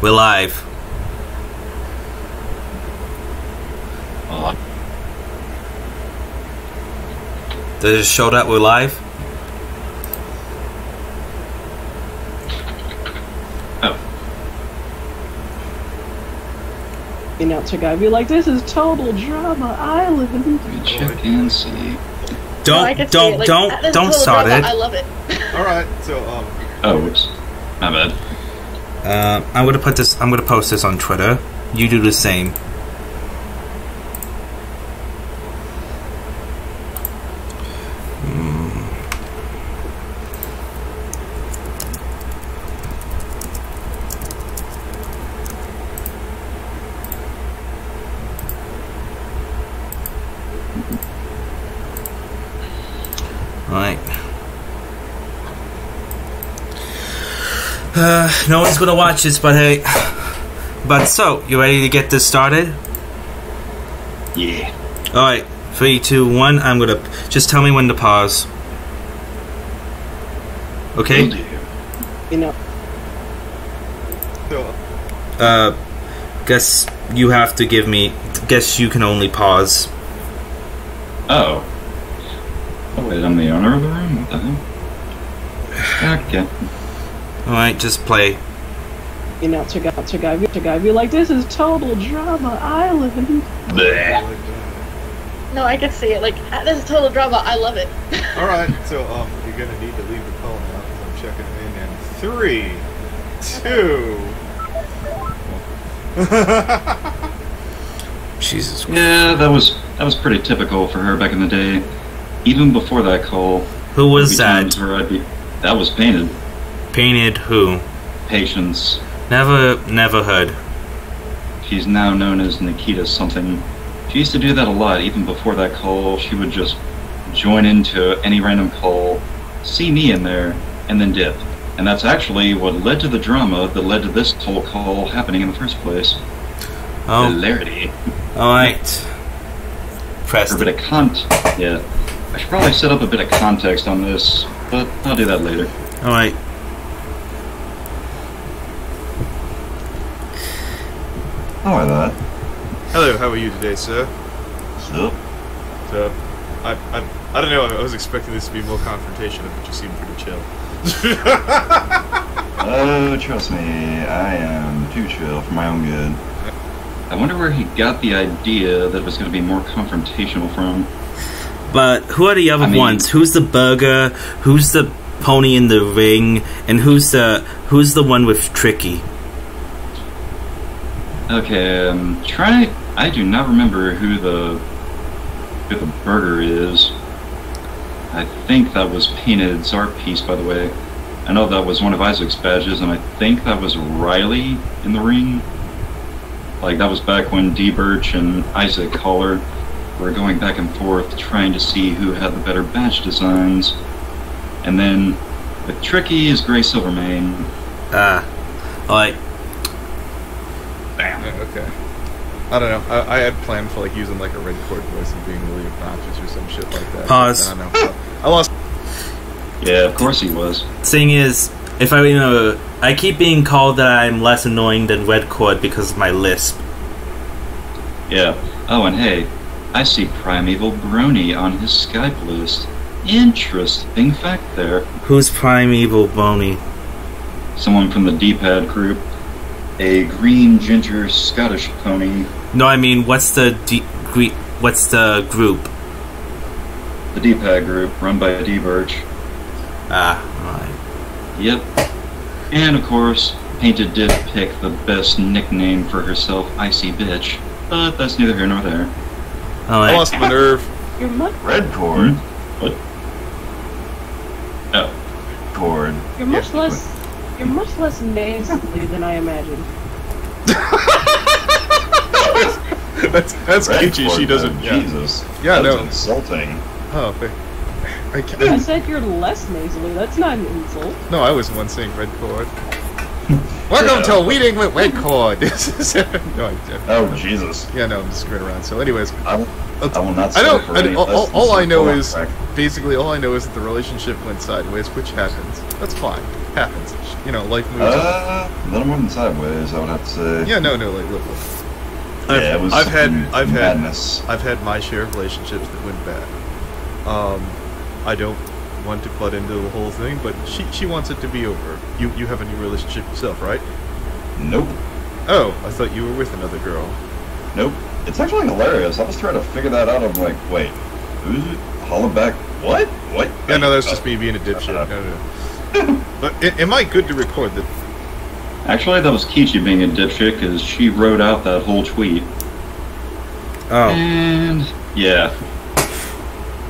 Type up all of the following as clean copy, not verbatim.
We're live. Does it show that we're live? Oh. The announcer guy be like, "This is total drama island." Check and see. Don't start it. I love it. Alright, so Oh, whoops. My bad. I'm gonna post this on Twitter. You do the same. Alright. No one's gonna watch this, but hey. But so, you ready to get this started? Yeah. Alright, 3, 2, 1. I'm gonna just tell me when to pause. Okay? Will do. You know, so, Guess you have to give me. Guess you can only pause. Oh. Oh, wait, I'm the owner of the room? What the hell? Okay. Alright, just play. the announcer guy be like, "This is total drama island." Bleh. No, I can see it. Like, this is total drama. I love it. alright, so you're gonna need to leave the call now because I'm checking in 3, 2. Jesus. Yeah, that was pretty typical for her back in the day. Even before that call. Who was every time that? That was Painted. Painted who? Patience. Never heard. She's now known as Nikita something. She used to do that a lot. Even before that call, she would just join into any random call, see me in there, and then dip. And that's actually what led to the drama that led to this whole call happening in the first place. Oh. Hilarity. Alright. Press For a bit of yeah. I should probably set up a bit of context on this, but I'll do that later. Alright. How are that? Hello, how are you today, sir? So, So, I don't know, I was expecting this to be more confrontational, but you seem pretty chill. oh, trust me, I am too chill for my own good. I wonder where he got the idea that it was going to be more confrontational from. But who are the other ones? Who's the burger? Who's the pony in the ring? And who's the one with Tricky? Okay, I do not remember who the burger is. I think that was Painted's art piece, by the way. I know that was one of Isaac's badges, and I think that was Riley in the ring. Like, that was back when D-Birch and Isaac Collar were going back and forth trying to see who had the better badge designs. And then, with Tricky is Gray Silvermane. Alright. Bam. Yeah, okay. I don't know, I had planned for like using like a red cord voice and being really obnoxious or some shit like that. Pause. I don't know. I lost. Yeah, of course he was. Thing is, if I remember, I keep being called that I'm less annoying than Red Cord because of my lisp. Yeah. Oh, and hey, I see Primeval Brony on his Skype list. Interesting fact there. Who's Primeval Boney? Someone from the D-Pad group. A green ginger Scottish pony. No, I mean, what's the group? The D-Pad group, run by D-Birch. Alright. Yep. And of course, Painted did pick the best nickname for herself, Icy Bitch. But that's neither here nor there. Alright. I lost my nerve. You're much Red Cord? What? Oh. Cord. You're much less nasally than I imagined. that's Kichi, she doesn't. Yeah. Jesus. Yeah, That's no. insulting. Oh, I I can't. said you're less nasally. That's not an insult. No, I was the one saying red cord. Welcome to Weeding with Red Cord. No, Oh, Jesus. yeah, no, I'm just screwing around. So, anyways, I will not I say don't. for any less All I than know some is fact. basically all I know is that the relationship went sideways, which happens. That's fine. Happens. you know, life moves on. A little more than sideways, I would have to say. Yeah, no, like, look. Yeah, it was madness. I've had my share of relationships that went bad. I don't want to butt into the whole thing, but she wants it to be over. You have a new relationship yourself, right? Nope. Oh, I thought you were with another girl. Nope. It's actually hilarious. I was trying to figure that out. I'm like, wait, who's it? Hollaback? What? What? Yeah, no, that's just me being a dipshit. No. But am I good to record that? Actually, that was Kichi being a dipshit because she wrote out that whole tweet. Oh. And yeah.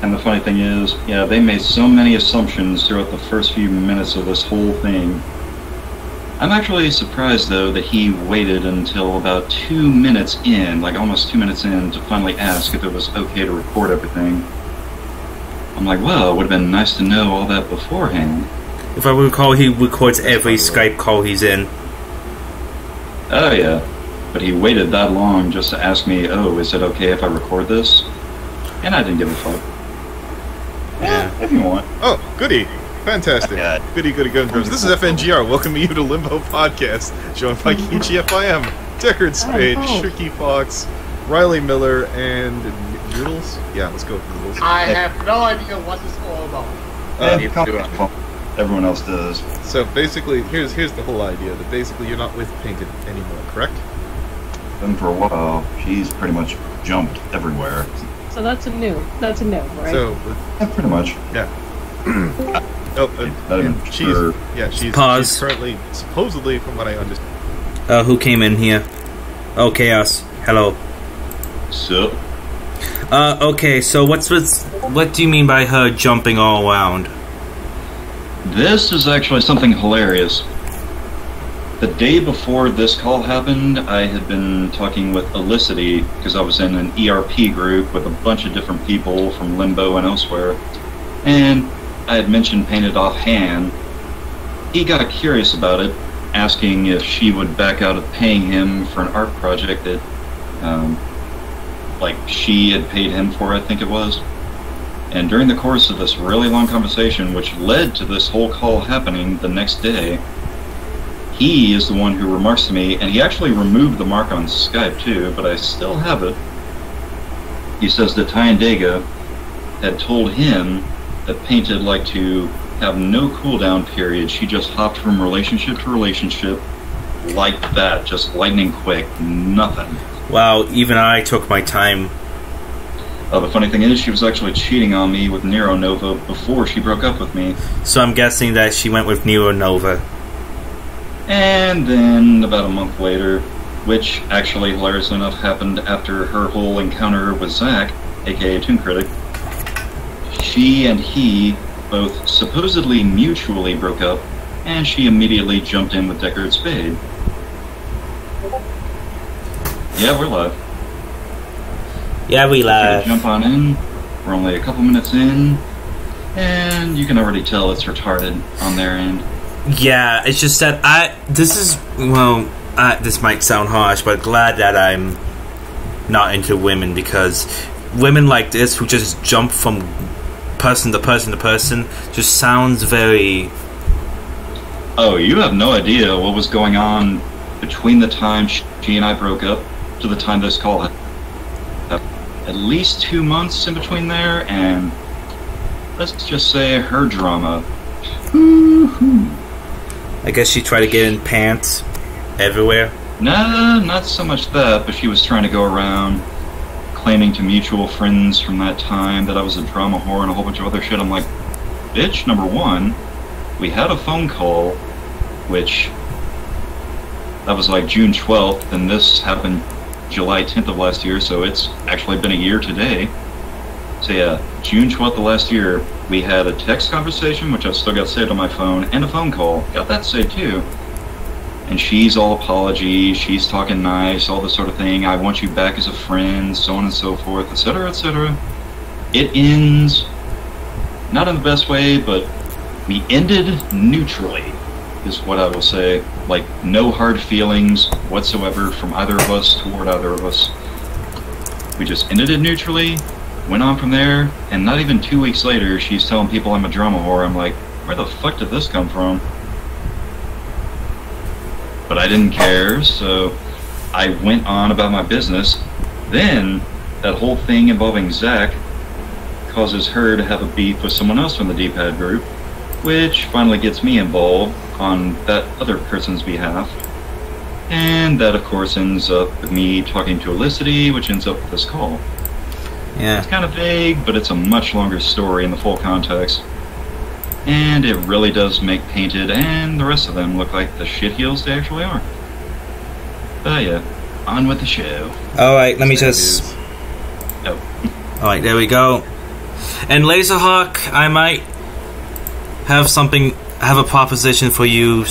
And the funny thing is, yeah, they made so many assumptions throughout the first few minutes of this whole thing. I'm actually surprised, though, that he waited until about 2 minutes in, like almost 2 minutes in, to finally ask if it was okay to record everything. I'm like, well, it would have been nice to know all that beforehand. If I recall, he records every Skype call he's in. Oh, yeah. But he waited that long just to ask me, oh, is it okay if I record this? And I didn't give a fuck. Yeah, if you want. Oh, goody. Fantastic. Yeah. Goody, goody, goody. This is FNGR. Welcome you to Limbo Podcast. Joined by Kichi FIM, Deckard Spade, Tricky Fox, Riley Miller, and Noodles? Yeah, let's go with Noodles. I have no idea what this is all about. Everyone else does. So basically, here's the whole idea, that basically you're not with Painted anymore, correct? Been for a while. She's pretty much jumped everywhere. So that's a new, right? So, Yeah, pretty much. yeah. She's Pause. currently, supposedly, from what I understand. Who came in here? Oh, Chaos. Hello. So, Okay, so what do you mean by her jumping all around? this is actually something hilarious. The day before this call happened, I had been talking with Elicity, because I was in an ERP group with a bunch of different people from Limbo and elsewhere, and I had mentioned Painted offhand. He got curious about it, asking if she would back out of paying him for an art project that, like, she had paid him for, I think it was. And during the course of this really long conversation, which led to this whole call happening the next day, he is the one who remarks to me, and he actually removed the mark on Skype too, but I still have it. He says that Tyandega had told him that Painted liked to have no cooldown period. She just hopped from relationship to relationship like that, just lightning quick, nothing. Wow, even I took my time. The funny thing is, she was actually cheating on me with Nero Nova before she broke up with me. So I'm guessing that she went with Nero Nova. And then, about a month later, which actually, hilariously enough, happened after her whole encounter with Zach, aka Toon Critic, she and he both supposedly mutually broke up, and she immediately jumped in with Deckard Spade. Yeah, we're live. Yeah, we live. Jump on in. We're only a couple minutes in, and you can already tell it's retarded on their end. Yeah, it's just that this might sound harsh, but glad that I'm not into women, because women like this who just jump from person to person to person just sounds very... Oh, you have no idea what was going on between the time she and I broke up to the time this call happened. At least 2 months in between there, and let's just say her drama. I guess she tried to get in pants everywhere. Nah, not so much that, but she was trying to go around claiming to mutual friends from that time that I was a drama whore and a whole bunch of other shit. I'm like, bitch, number one, we had a phone call, which that was like June 12th, and this happened July 10th of last year, so it's actually been a year today. So yeah, June 12th of last year, we had a text conversation, which I've still got saved on my phone, and a phone call. Got that saved too. And she's all apology, she's talking nice, all this sort of thing. I want you back as a friend, so on and so forth, etc., etc. It ends, not in the best way, but we ended neutrally, is what I will say. Like, no hard feelings whatsoever from either of us toward either of us. We just ended it neutrally, went on from there, and not even 2 weeks later, she's telling people I'm a drama whore. I'm like, where the fuck did this come from? But I didn't care, so I went on about my business. Then, that whole thing involving Zach causes her to have a beef with someone else from the D-pad group, which finally gets me involved on that other person's behalf. And that, of course, ends up with me talking to Elicity, which ends up with this call. Yeah. It's kind of vague, but it's a much longer story in the full context. And it really does make Painted and the rest of them look like the shitheels they actually are. But yeah, on with the show. Alright, let me just... Oh. Alright, there we go. And Laserhawk, I might have a proposition for you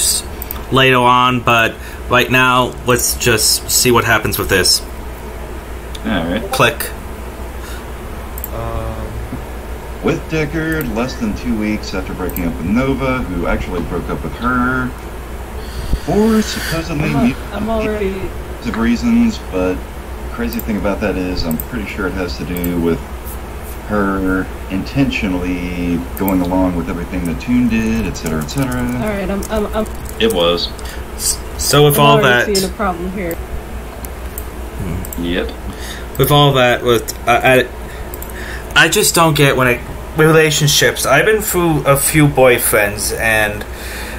later on, but right now, let's just see what happens with this. Alright. Click. With Deckard, less than 2 weeks after breaking up with Nova, who actually broke up with her for supposedly I'm already... of reasons, but the crazy thing about that is I'm pretty sure it has to do with her intentionally going along with everything that Toon did, etc., etc. Alright, I'm It was. So with all that... seeing a problem here. Yep. With all that, I just don't get relationships. I've been through a few boyfriends, and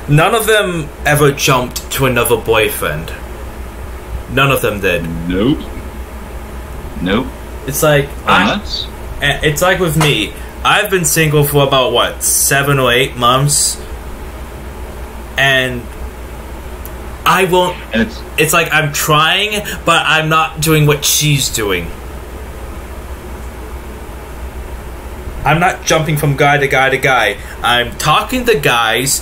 none of them ever jumped to another boyfriend. None of them did. Nope. Nope. It's like it's like with me. I've been single for about what, 7 or 8 months, and I won't. And it's like I'm trying, but I'm not doing what she's doing. I'm not jumping from guy to guy to guy. I'm talking to guys,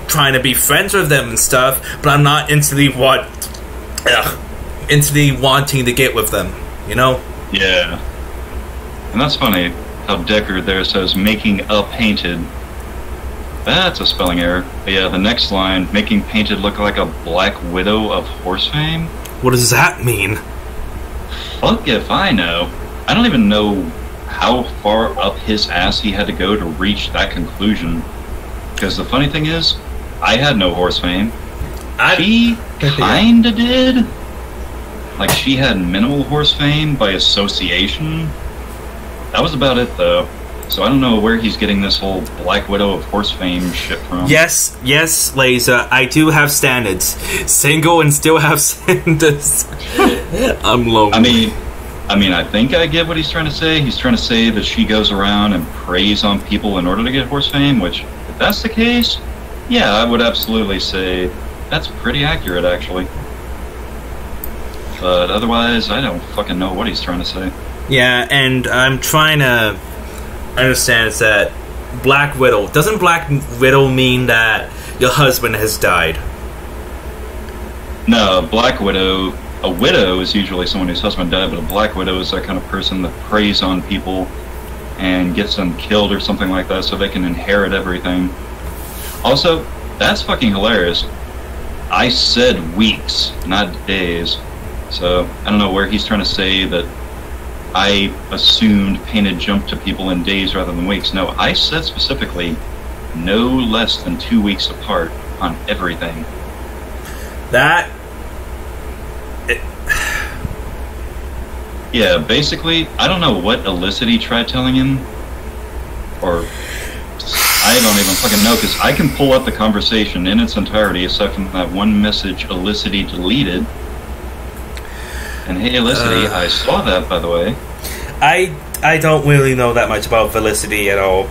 trying to be friends with them and stuff, but I'm not into the wanting to get with them, you know? Yeah. And that's funny how Deckard there says making a Painted. That's a spelling error. But yeah, the next line, making Painted look like a Black Widow of horse fame. What does that mean? Fuck if I know. I don't even know how far up his ass he had to go to reach that conclusion. Because the funny thing is, I had no horse fame. She kinda did. Like, she had minimal horse fame by association. That was about it, though. So I don't know where he's getting this whole Black Widow of horse fame shit from. Yes, Laser, I do have standards. Single and still have standards. I'm low. I mean, I think I get what he's trying to say. He's trying to say that she goes around and preys on people in order to get horse fame, which, if that's the case, yeah, I would absolutely say that's pretty accurate, actually. But otherwise, I don't fucking know what he's trying to say. Yeah, and I'm trying to understand is that Black Widow, doesn't Black Widow mean that your husband has died? No, Black Widow, a widow is usually someone whose husband died, but a Black Widow is that kind of person that preys on people and gets them killed or something like that so they can inherit everything. Also, that's fucking hilarious. I said weeks, not days. So, I don't know where he's trying to say that I assumed Painted jumped to people in days rather than weeks. No, I said specifically no less than 2 weeks apart on everything. That... Yeah, basically, I don't know what Elicity tried telling him, or I don't even fucking know, because I can pull up the conversation in its entirety, aside from that one message Elicity deleted. And hey, Elicity, I saw that, by the way. I don't really know that much about Felicity at all.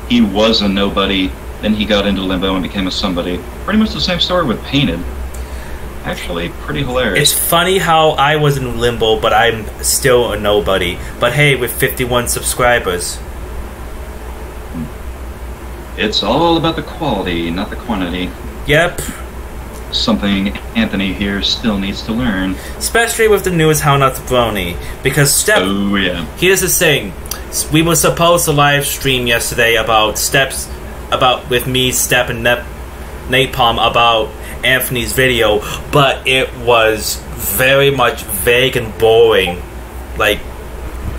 He was a nobody, then he got into limbo and became a somebody. Pretty much the same story with Painted. Actually, pretty hilarious. It's funny how I was in limbo, but I'm still a nobody. But hey, with 51 subscribers. It's all about the quality, not the quantity. Yep. Something Anthony here still needs to learn. Especially with the newest How Not to Brony. Because oh, yeah. Here's the thing. We were supposed to live stream yesterday about with me, Step, and Napalm about Anthony's video, but it was very much vague and boring. Like,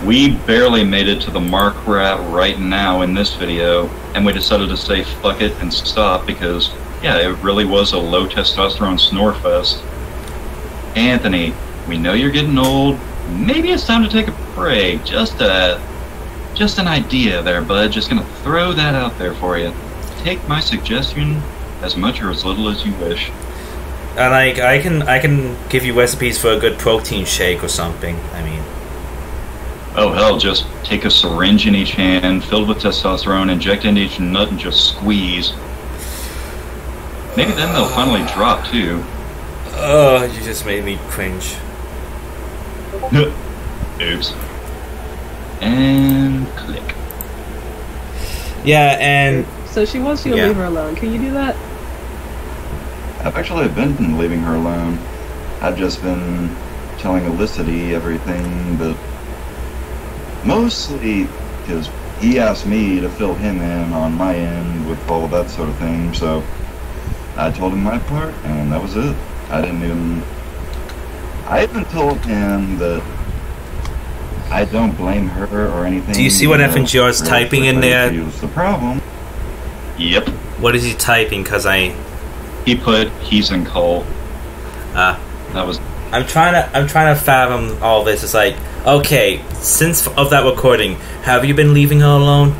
we barely made it to the mark we're at right now in this video, and we decided to say fuck it and stop because Yeah, it really was a low testosterone snore fest. Anthony, we know you're getting old. Maybe it's time to take a break. Just an idea there, bud. Just gonna throw that out there for you. Take my suggestion as much or as little as you wish. Like I can give you recipes for a good protein shake or something. I mean, oh hell, just take a syringe in each hand, filled with testosterone, inject into each nut, and just squeeze. Maybe then they'll finally drop too. Oh, you just made me cringe. Oops. And click. Yeah, and So she wants you to Yeah. leave her alone. Can you do that? I've actually been leaving her alone. I've just been telling Elicity everything, but mostly because he asked me to fill him in on my end with all of that sort of thing, so I told him my part, and that was it. I even told him that I don't blame her or anything. Do you see what FNGR is typing in there? Was the problem. Yep. What is he typing? Because He put he's in coal. uh, That was I'm trying to fathom all this. It's like, okay, since of that recording, have you been leaving her alone?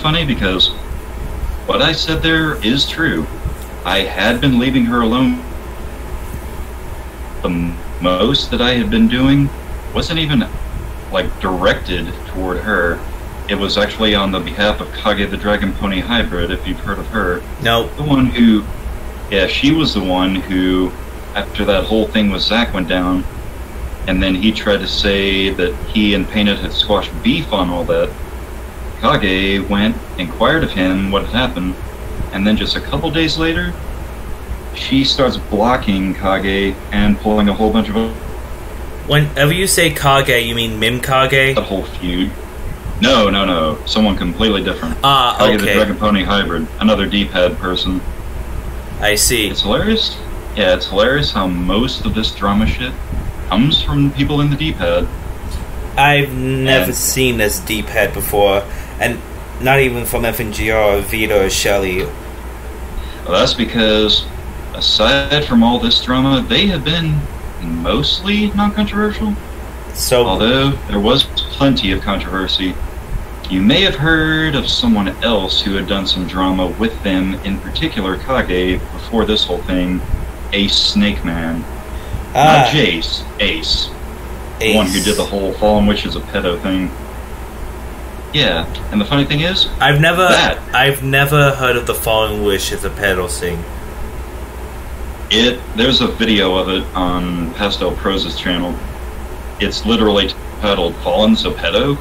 funny because what I said there is true. I had been leaving her alone. The most that I had been doing wasn't even like directed toward her. It was actually on the behalf of Kage the Dragon Pony Hybrid, if you've heard of her. No. The one who, yeah, she was the one who, after that whole thing with Zack went down, and then he tried to say that he and Painted had squashed beef on all that, Kage went, inquired of him what had happened, and then just a couple days later, she starts blocking Kage and pulling a whole bunch of Whenever you say Kage, you mean Mim Kage? that whole feud. No. Someone completely different. Ah, Kage the okay. Dragon Pony Hybrid. Another D-pad person. I see. It's hilarious. Yeah, it's hilarious how most of this drama shit comes from people in the D-pad. I've never And- seen this deep head before, and not even from FNGR or Vita or Shelly. Well, that's because, aside from all this drama, they have been mostly non-controversial. So, Although there was plenty of controversy. You may have heard of someone else who had done some drama with them, in particular Kage, before this whole thing, Ace Snake Man. Not Jace, Ace. The one who did the whole Fallen Witches of Pedo thing. Yeah, and the funny thing is, I've never that- heard of the Fallen Wish as a pedal thing. there's a video of it on Pastel Pro's channel. It's literally titled Fallen Zepedo, ?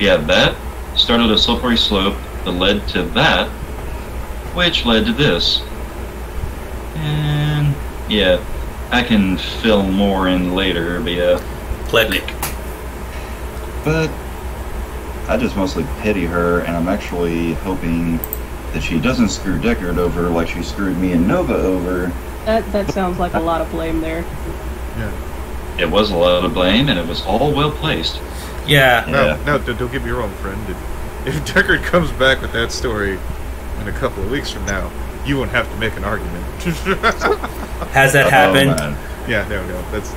Yeah, that started a slippery slope that led to that, which led to this. And yeah, I can fill more in later, but yeah. Click. But I just mostly pity her, and I'm actually hoping that she doesn't screw Deckard over like she screwed me and Nova over. That sounds like a lot of blame there. It was a lot of blame, and it was all well placed. Yeah. Now, don't get me wrong, friend. If Deckard comes back with that story in a couple of weeks from now, you won't have to make an argument. Has that happened? Man. Yeah, no, that's...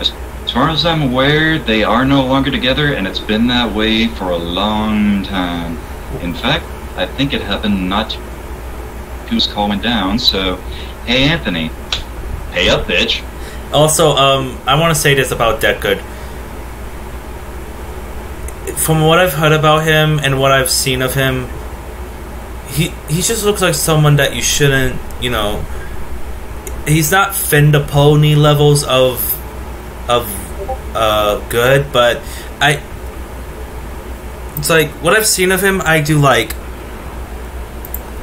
As far as I'm aware, they are no longer together, and it's been that way for a long time. In fact, I think it happened not who's calling down, so, hey Anthony, pay up, bitch. Also, I want to say this about Deckard. From what I've heard about him and what I've seen of him, he just looks like someone that you shouldn't, he's not Fender Pony levels of good, but it's like what I've seen of him, I do like.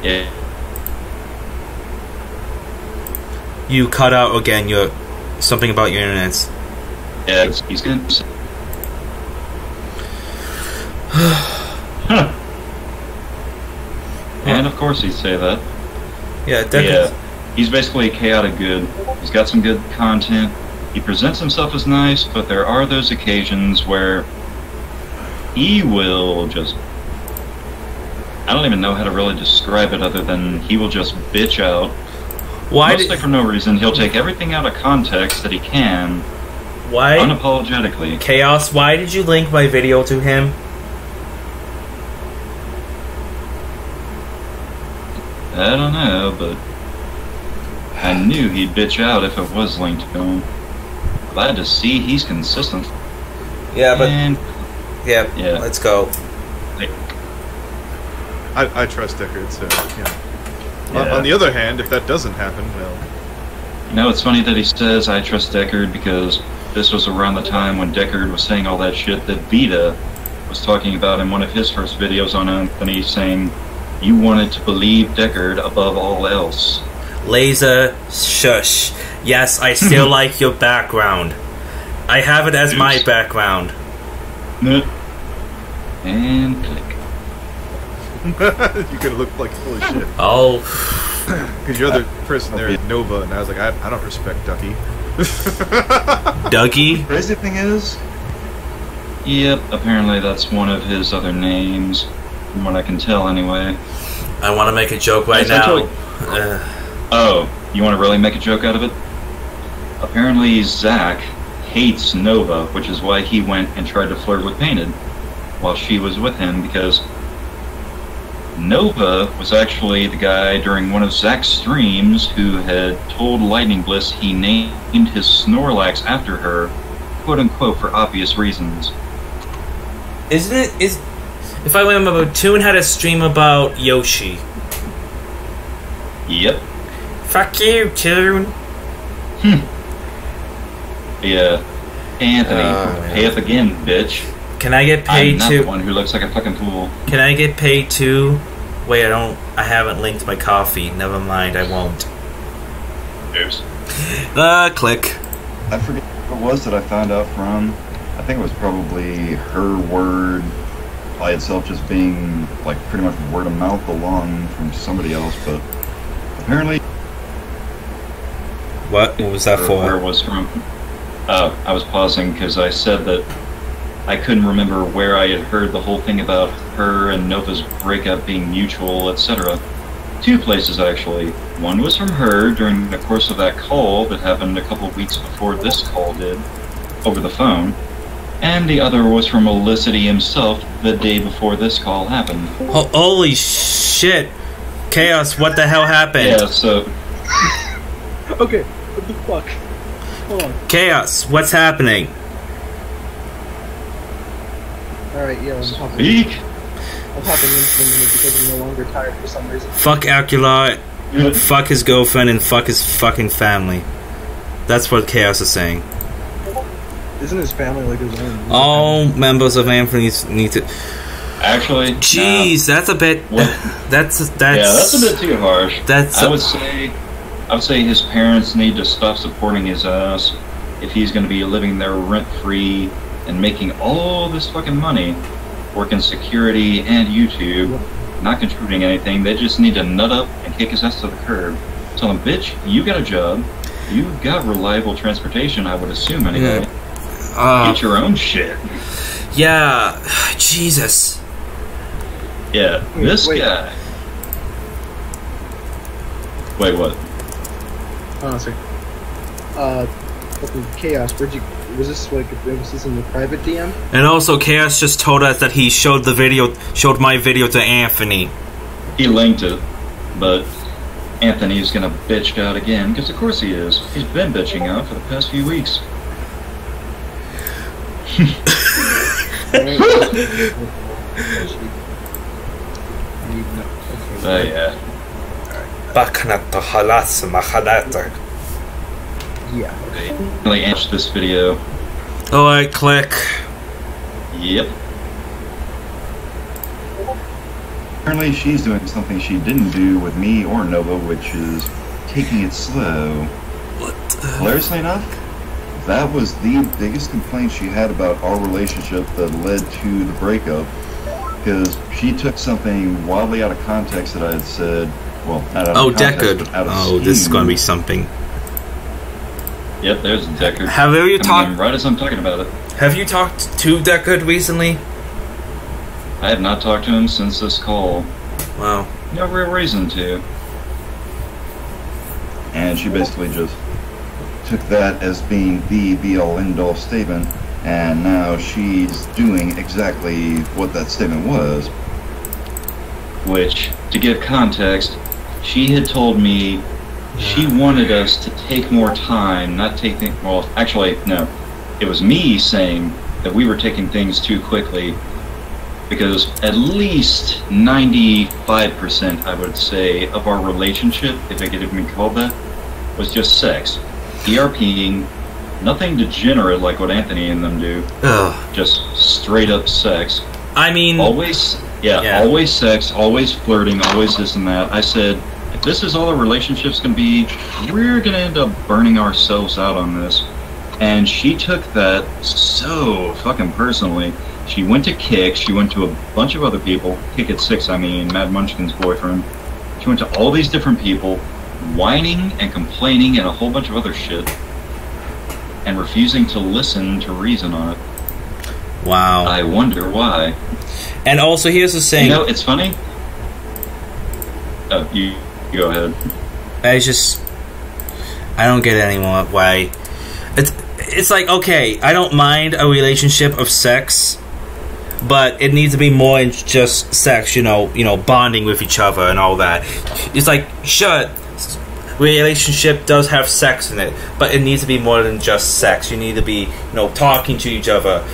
Yeah. You cut out again. Something about your internets. Yeah, he's gonna. And of course he'd say that. Yeah, Deckard. Yeah, he's basically chaotic good. He's got some good content. He presents himself as nice, but there are those occasions where he will just... I don't even know how to really describe it other than he will just bitch out. Mostly for no reason. He'll take everything out of context that he can. Why? Unapologetically. Chaos, why did you link my video to him? I don't know, but I knew he'd bitch out if it was linked to him. Glad to see he's consistent. Yeah, but... And, yeah, let's go. I trust Deckard, so, yeah. Yeah. On the other hand, if that doesn't happen, well... You know, it's funny that he says, I trust Deckard, because this was around the time when Deckard was saying all that shit that Vita was talking about in one of his first videos on Anthony, saying, you wanted to believe Deckard above all else. Laser, shush. Yes, I still like your background. I have it as my background. And click. You're gonna look like holy shit. Oh. Because your other person there is Nova, and I was like, I don't respect Ducky. Dougie? Crazy thing is, Yep, apparently that's one of his other names, from what I can tell anyway. I want to make a joke right now. Oh, you want to really make a joke out of it? Apparently Zach hates Nova, which is why he went and tried to flirt with Painted while she was with him, because Nova was actually the guy during one of Zach's streams who had told Lightning Bliss he named his Snorlax after her, quote-unquote, for obvious reasons. Isn't it... If I remember, Toon had a stream about Yoshi. Yep. Fuck you, Toon. Yeah. Anthony, pay up again, bitch. Can I get paid I'm not to... the one who looks like a fucking fool. Can I get paid too? Wait, I haven't linked my coffee. Never mind, I won't. Oops. Click. I forget what it was that I found out from. I think it was probably her word by itself, just being like pretty much word of mouth along from somebody else, but apparently... What was that for? Where it was from? I was pausing because I said that I couldn't remember where I had heard the whole thing about her and Nova's breakup being mutual, etc. Two places, actually. One was from her during the course of that call that happened a couple weeks before this call did, over the phone. And the other was from Olicity himself the day before this call happened. Holy shit! Chaos, what the hell happened? Yeah, so... Okay, what the fuck? Hold on. Chaos, what's happening? Alright, yeah, I'm hopping Speak! in for a minute because I'm no longer tired for some reason. Fuck Aculot, fuck his girlfriend, and fuck his fucking family. That's what Chaos is saying. Isn't his family like his own? All members of Anthony's need to... Actually, jeez, that's a bit... That's yeah, that's a bit too harsh. I would say his parents need to stop supporting his ass if he's going to be living there rent-free and making all this fucking money, working security and YouTube, not contributing anything. They just need to nut up and kick his ass to the curb. Tell him, bitch, you got a job, you got reliable transportation, I would assume anyway. Get your own shit. Yeah, Jesus. Yeah, this guy. Wait, what? Oh, sorry. Fucking Chaos, was this like, was this in the private DM? And also, Chaos just told us that he showed my video to Anthony. He linked it, but Anthony's gonna bitch out again, because of course he is. He's been bitching out for the past few weeks. Yeah. Yeah. Really answer this video. Alright, click. Yep. apparently she's doing something she didn't do with me or Nova, which is taking it slow. What? Hilariously enough, that was the biggest complaint she had about our relationship that led to the breakup, because she took something wildly out of context that I had said. Well, not out of context, Deckard. but out of Oh, scheme. this is going to be something. Yep, there's Deckard. Have you talked? Right as I'm talking about it. Have you talked to Deckard recently? I have not talked to him since this call. Wow. No real reason to. And she basically just took that as being the be-all, end-all statement, and now she's doing exactly what that statement was. Which, to give context, she had told me she wanted us to take more time, not take things... Well, actually, no. It was me saying that we were taking things too quickly, because at least 95%, I would say, of our relationship, if it could even be called that, was just sex. ERPing, nothing degenerate like what Anthony and them do. Ugh. Just straight up sex. I mean... Always, always sex, always flirting, always this and that. I said, if this is all a relationship's gonna be, we're gonna end up burning ourselves out on this. And she took that so fucking personally. She went to Kick, she went to a bunch of other people, Kick at 6, I mean, Mad Munchkin's boyfriend. She went to all these different people, whining and complaining and a whole bunch of other shit, and refusing to listen to reason on it. Wow. I wonder why. And also, here's the saying... You know, it's funny. Oh, you go ahead. I don't get anymore why... It's like, okay, I don't mind a relationship of sex, but it needs to be more than just sex, you know, bonding with each other and all that. It's like, sure, relationship does have sex in it, but it needs to be more than just sex. You need to be, talking to each other,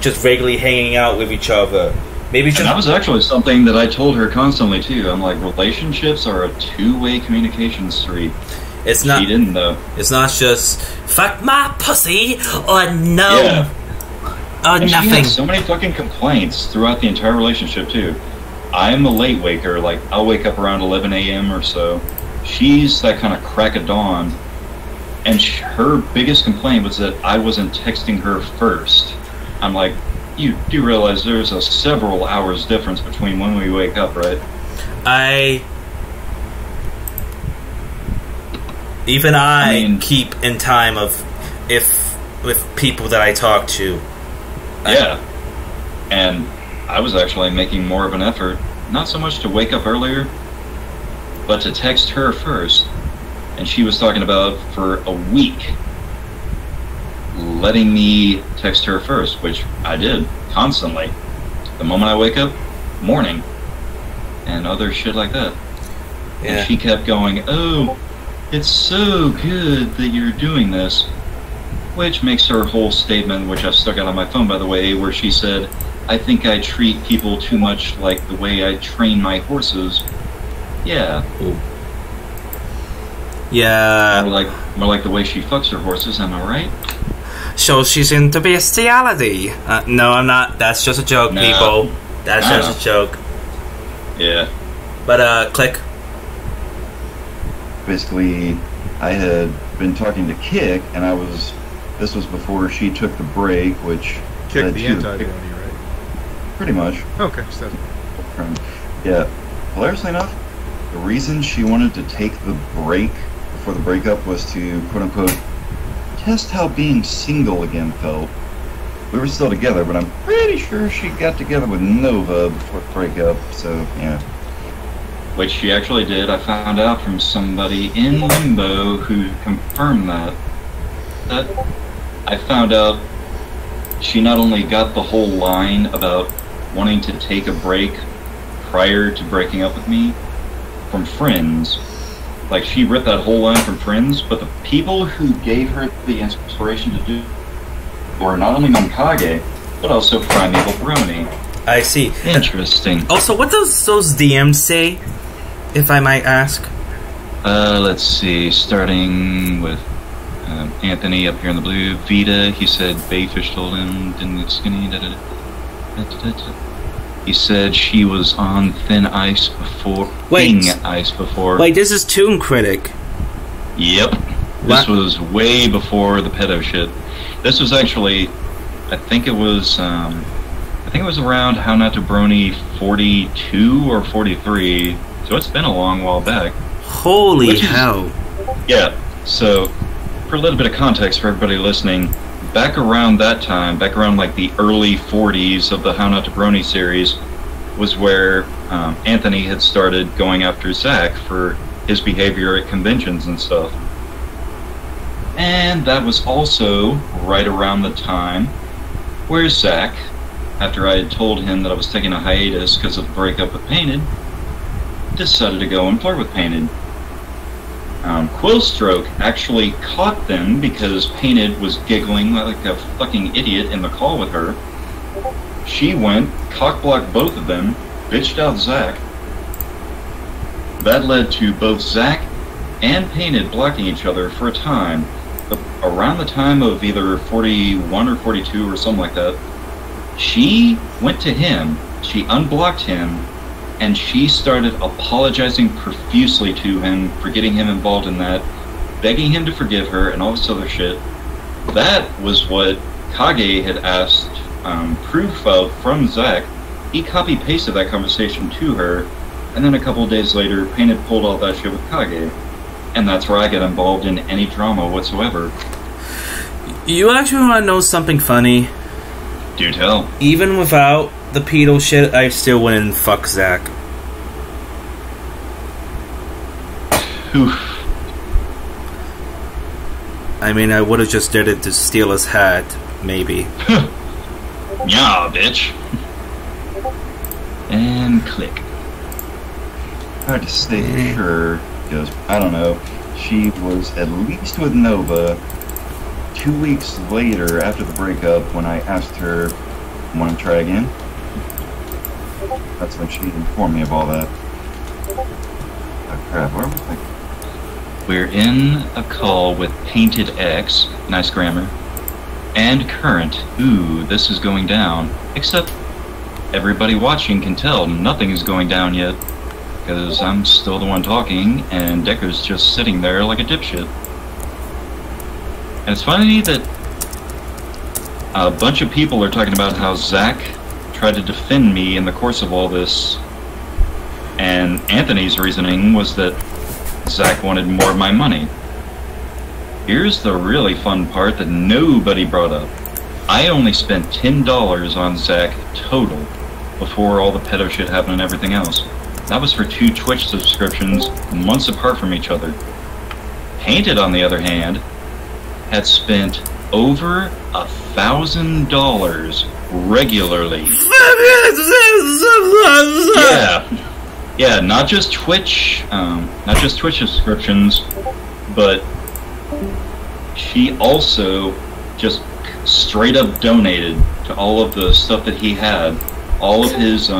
just regularly hanging out with each other. Maybe just... And that was actually something that I told her constantly, too. I'm like, relationships are a two-way communication street. It's not... She didn't, though. It's not just, fuck my pussy, or no, yeah. Or and nothing. She had so many fucking complaints throughout the entire relationship, too. I'm a late waker. Like, I'll wake up around 11 a.m. or so. She's that kind of crack of dawn. And her biggest complaint was that I wasn't texting her first. I'm like, you do realize there's a several hours difference between when we wake up, right? Even I keep in time of with people that I talk to. Yeah. And I was actually making more of an effort, not so much to wake up earlier, but to text her first. And she was talking about for a week letting me text her first, which I did constantly. The moment I wake up, morning, and other shit like that. Yeah. And she kept going, oh, it's so good that you're doing this, which makes her whole statement, which I've stuck out on my phone, by the way, where she said, I think I treat people too much like the way I train my horses. Yeah. Ooh. Yeah. More like the way she fucks her horses, am I right? So she's into bestiality. No, I'm not. That's just a joke, people. That's just a joke. Yeah. But, click. Basically, I had been talking to Kick, and this was before she took the break, which... Kick the anti-brony, right? Pretty much. Okay, so... Yeah. Hilariously enough, the reason she wanted to take the break before the breakup was to, quote-unquote, test how being single again felt. We were still together, but I'm pretty sure she got together with Nova before the breakup, so, yeah. Which she actually did. I found out from somebody in Limbo who confirmed that. I found out she not only got the whole line about wanting to take a break prior to breaking up with me from friends. Like, she ripped that whole line from friends, but the people who gave her the inspiration to do were not only Monkage, but also Primeval Brony. I see. Interesting. Also, what does those DMs say, if I might ask? Let's see. Starting with Anthony up here in the blue. Vita, he said Bayfish told him, didn't get skinny. He said she was on thin ice before. Ice before. Wait, this is Toon Critic. Yep. This was way before the pedo shit. This was actually, I think it was around How Not to Brony 42 or 43. So it's been a long while back. Holy hell. Yeah. So, for a little bit of context for everybody listening, back around that time, back around like the early 40s of the How Not to Brony series, was where Anthony had started going after Zach for his behavior at conventions and stuff. And that was also right around the time where Zach, after I had told him that I was taking a hiatus because of the breakup with Painted, decided to go and flirt with Painted. Quillstroke actually caught them because Painted was giggling like a fucking idiot in the call with her. She went, cock-blocked both of them, bitched out Zach. That led to both Zach and Painted blocking each other for a time. But around the time of either 41 or 42 or something like that, she went to him, she unblocked him, and she started apologizing profusely to him for getting him involved in that, begging him to forgive her and all this other shit. That was what Kage had asked proof of from Zach. He copy-pasted that conversation to her, and then a couple of days later, Painted pulled all that shit with Kage. And that's where I get involved in any drama whatsoever. You actually want to know something funny? Do tell. Even without the pedo shit, I still wouldn't fuck Zach. Oof. I mean, I would have just did it to steal his hat, maybe. Yeah, bitch. And click. Hard to say for sure, because, I don't know, she was at least with Nova 2 weeks later after the breakup when I asked her, want to try again? That's when she informed me of all that. Oh crap, where was I? We're in a call with Painted X, nice grammar, and Current. Ooh, this is going down. Except everybody watching can tell nothing is going down yet, because I'm still the one talking, and Decker's just sitting there like a dipshit. And it's funny that a bunch of people are talking about how Zach tried to defend me in the course of all this, and Anthony's reasoning was that Zach wanted more of my money. Here's the really fun part that nobody brought up. I only spent $10 on Zach total before all the pedo shit happened and everything else. That was for 2 Twitch subscriptions months apart from each other. Painted, on the other hand, had spent over $1,000 regularly. Yeah, not just Twitch subscriptions, but she also just straight up donated to all of the stuff that he had, all of his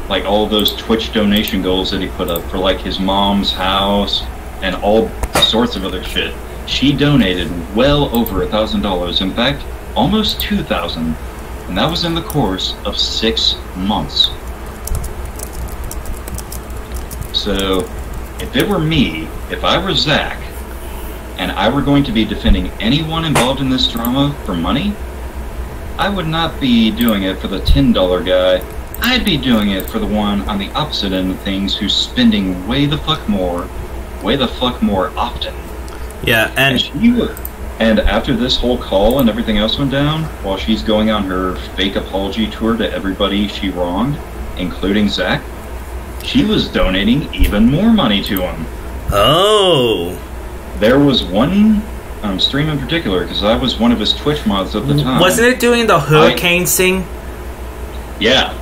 like all of those Twitch donation goals that he put up for like his mom's house and all sorts of other shit. She donated well over $1,000. In fact, almost $2,000, and that was in the course of 6 months. So, if it were me, if I were Zach, and I were going to be defending anyone involved in this drama for money, I would not be doing it for the $10 guy. I'd be doing it for the one on the opposite end of things who's spending way the fuck more often. Yeah, and after this whole call and everything else went down, while she's going on her fake apology tour to everybody she wronged, including Zach, she was donating even more money to him. Oh. There was one stream in particular, because I was one of his Twitch mods at the time. Wasn't it doing the hurricane thing? Yeah.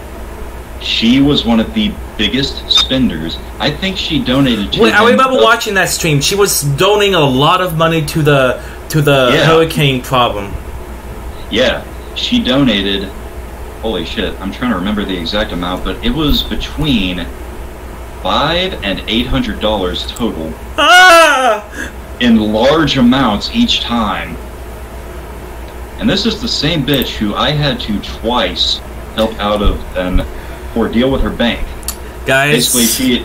She was one of the biggest spenders. I think she donated to... Wait, I remember watching that stream. She was donating a lot of money to the hurricane problem. Yeah, she donated... Holy shit, I'm trying to remember the exact amount, but it was between $500 and $800 total. Ah! In large amounts each time. And this is the same bitch who I had to twice help out of an ordeal with her bank. Guys, basically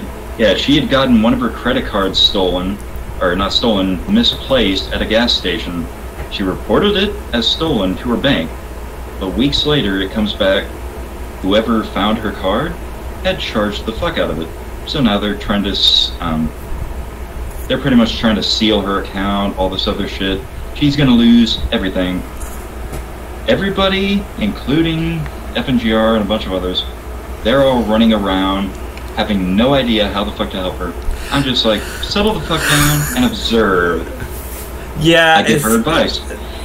she had gotten one of her credit cards stolen, or not stolen, misplaced at a gas station. She reported it as stolen to her bank, but weeks later it comes back whoever found her card had charged the fuck out of it. So now they're trying to they're pretty much trying to seal her account, all this other shit. She's gonna lose everything. Everybody, including FNGR and a bunch of others, They're all running around, having no idea how the fuck to help her. I'm just like, settle the fuck down and observe. Yeah, I give her advice.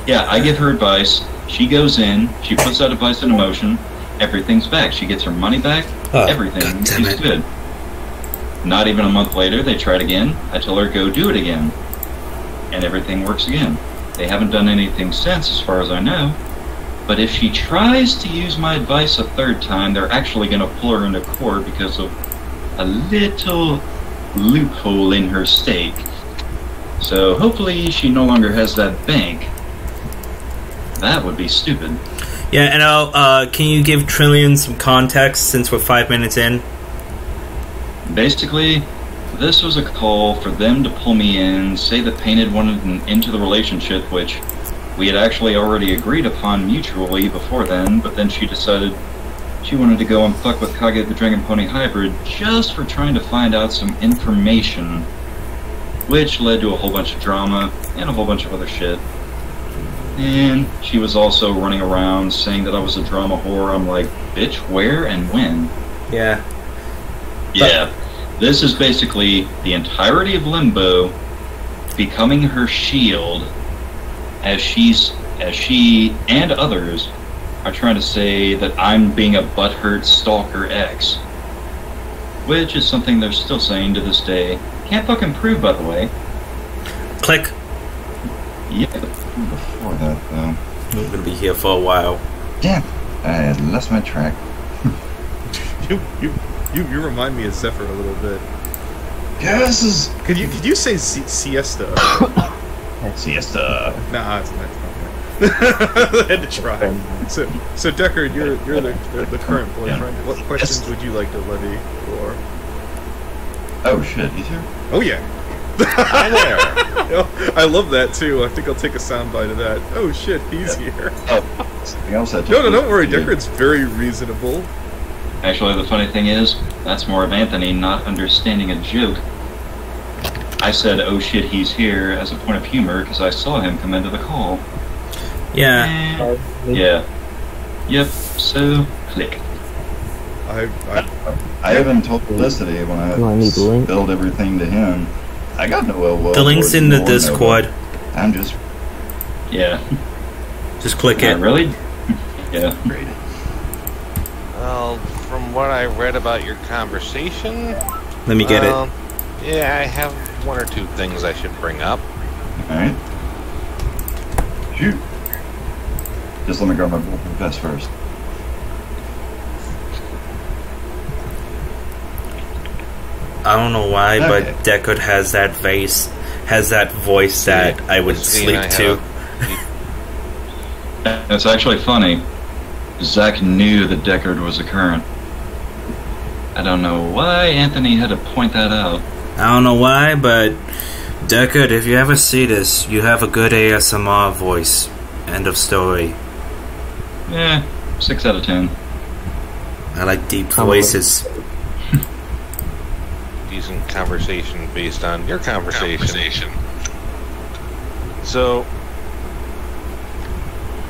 Yeah, I give her advice. She goes in, she puts that advice into motion, everything's back. She gets her money back, everything is good. Not even a month later, they tried again. I tell her, go do it again. And everything works again. They haven't done anything since, as far as I know. But if she tries to use my advice a third time, they're actually going to pull her into court because of a little loophole in her stake. So hopefully she no longer has that bank. That would be stupid. Yeah, and can you give Trillian some context since we're 5 minutes in? Basically, this was a call for them to pull me in, say that Painted wanted into the relationship, which we had actually already agreed upon mutually before then, but then she decided she wanted to go and fuck with Kage the Dragon Pony Hybrid just for trying to find out some information, which led to a whole bunch of drama and a whole bunch of other shit. And she was also running around saying that I was a drama whore. I'm like, bitch, where and when? Yeah. Yeah. This is basically the entirety of Limbo becoming her shield as she and others are trying to say that I'm being a butthurt stalker ex. Which is something they're still saying to this day. Can't fucking prove, by the way. Click. Yeah. Before that, though. We're gonna be here for a while. Damn, I had lost my track. You remind me of Zephyr a little bit. Yeah, this is... Could you say siesta? Siesta. Nah, it's not. I had to try. So Deckard, you're the current boyfriend. What questions would you like to levy for? Oh shit, he's here? Oh yeah. Hi there. I love that too. I think I'll take a soundbite of that. Oh shit, he's here. Oh, something else I No, don't worry. Deckard's very reasonable. Actually, the funny thing is, that's more of Anthony not understanding a joke. I said, oh shit, he's here, as a point of humor, because I saw him come into the call. Yeah. Yeah. Yep, so, click. I even told Felicity when I spilled everything to him, I got no ill will. The link's in the Discord. I'm just... Yeah. Just click it. Really? Yeah. Great. Well, from what I read about your conversation... Let me get it. Yeah, I have one or two things I should bring up. Alright. Shoot. Just let me grab my bulletproof vest first. I don't know why, Okay. but Deckard has that voice that I would sleep to. It's actually funny. Zach knew that Deckard was a current. I don't know why Anthony had to point that out. I don't know why, but Deckard, if you ever see this, you have a good ASMR voice. End of story. Yeah, 6 out of 10. I like deep voices. Decent conversation based on your conversation. So,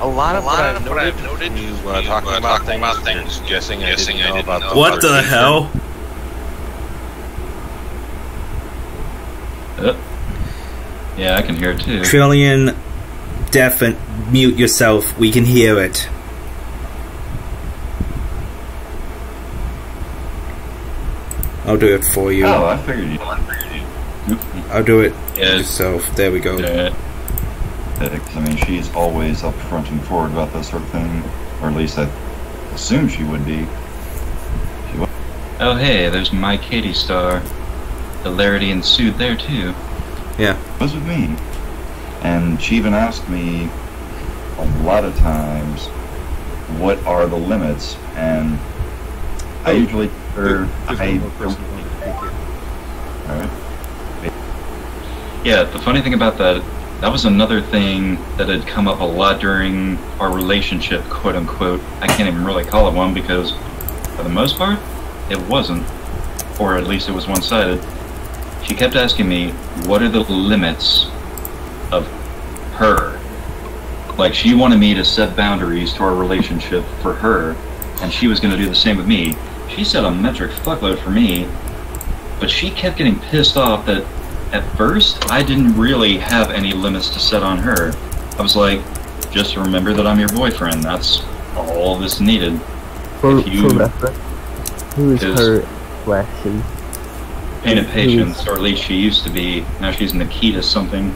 a lot of what I've noted when you talking about things, guessing I didn't know about the What the hell? Yeah, I can hear it too. Trillian, mute yourself. We can hear it. I'll do it for you. Oh, I figured you. I'll do it Yeah. yourself. There we go. Yeah. I mean, she's always up front and forward about that sort of thing. Or at least I assume she would be. Oh hey, there's my Katie star. Hilarity ensued there too. Yeah. Was with me. And she even asked me a lot of times, what are the limits? And I usually... There's one more person who wanted to pick you. Alright. Yeah, the funny thing about that was another thing that had come up a lot during our relationship, quote unquote. I can't even really call it one because, for the most part, it wasn't. Or at least it was one-sided. She kept asking me, what are the limits of her? Like, she wanted me to set boundaries to our relationship for her, and she was going to do the same with me. she set a metric fuckload for me, but she kept getting pissed off that at first I didn't really have any limits to set on her. I was like, just remember that I'm your boyfriend. That's all this needed. For reference, who is her /she? Painted Patience, or at least she used to be. Now she's Nikita something.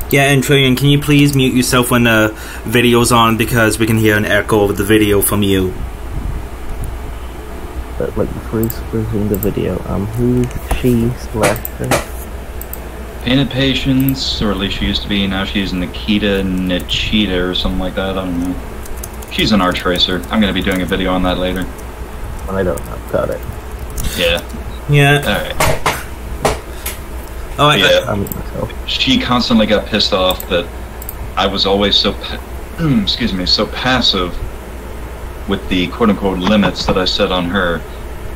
Yeah, and Trillian, can you please mute yourself when the video's on, because we can hear an echo of the video from you. But like before exposing the video, who is she /her? Painted Patience, or at least she used to be. Now she's Nikita Nichita or something like that. I don't know. She's an arch racer. I'm going to be doing a video on that later. I don't know. Got it. Yeah. Yeah. Alright. Oh, yeah. She constantly got pissed off that I was always so so passive with the quote-unquote limits that I set on her.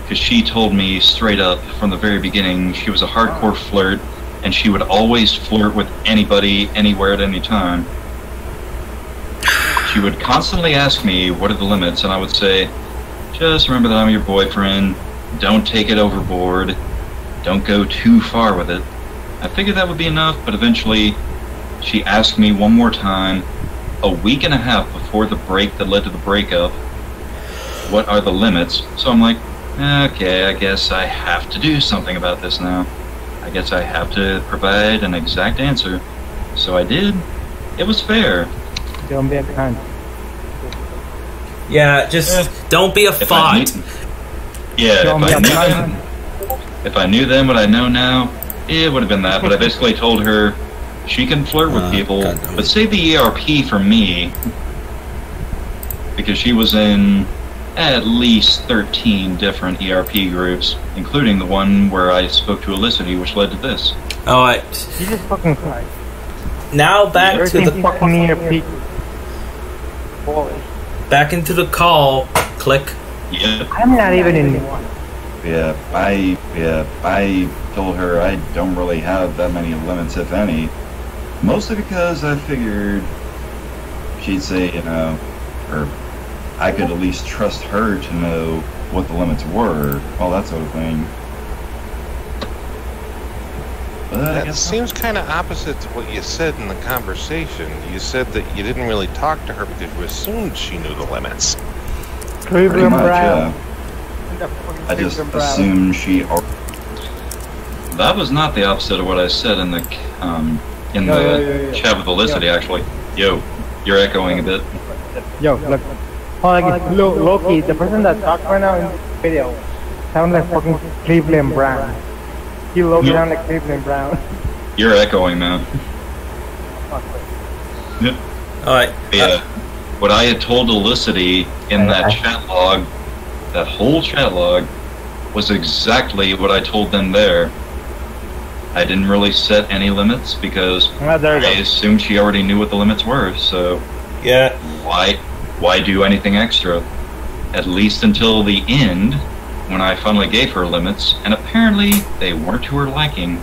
Because she told me straight up from the very beginning she was a hardcore flirt, and she would always flirt with anybody, anywhere, at any time. She would constantly ask me, what are the limits? And I would say, just remember that I'm your boyfriend. Don't take it overboard. Don't go too far with it. I figured that would be enough, but eventually she asked me one more time, a week and a half before the break that led to the breakup, what are the limits? So I'm like, okay, I guess I have to do something about this now. I guess I have to provide an exact answer. So I did. It was fair. Don't be a cunt. Yeah, just don't be a fart. If I knew then what I know now, it would have been that. But I basically told her she can flirt with people, but save the ERP for me, because she was in at least 13 different ERP groups, including the one where I spoke to Elicity, which led to this. Alright. Jesus fucking Christ. Now back to the fucking ERP. Boy. Back into the call. Click. Yeah. I'm not even in one. I told her I don't really have that many limits, if any. Mostly because I figured she'd say, you know, or I could at least trust her to know what the limits were, all that sort of thing. But that seems kind of opposite to what you said in the conversation. You said that you didn't really talk to her because you assumed she knew the limits. Cleveland Brown. I just assumed she. That was not the opposite of what I said in the chat with Elicity. Actually, yo, you're echoing a bit. Yo, look. Oh, like Loki, the person that talked right now in the video sounds like fucking Cleveland Brown. He Loki sounds like Cleveland Brown. You're echoing, man. Yep. Alright. Yeah. What I had told Elicity in that chat log, that whole chat log, was exactly what I told them there. I didn't really set any limits because I assumed she already knew what the limits were, so yeah. Why do anything extra? At least until the end, when I finally gave her limits, and apparently they weren't to her liking.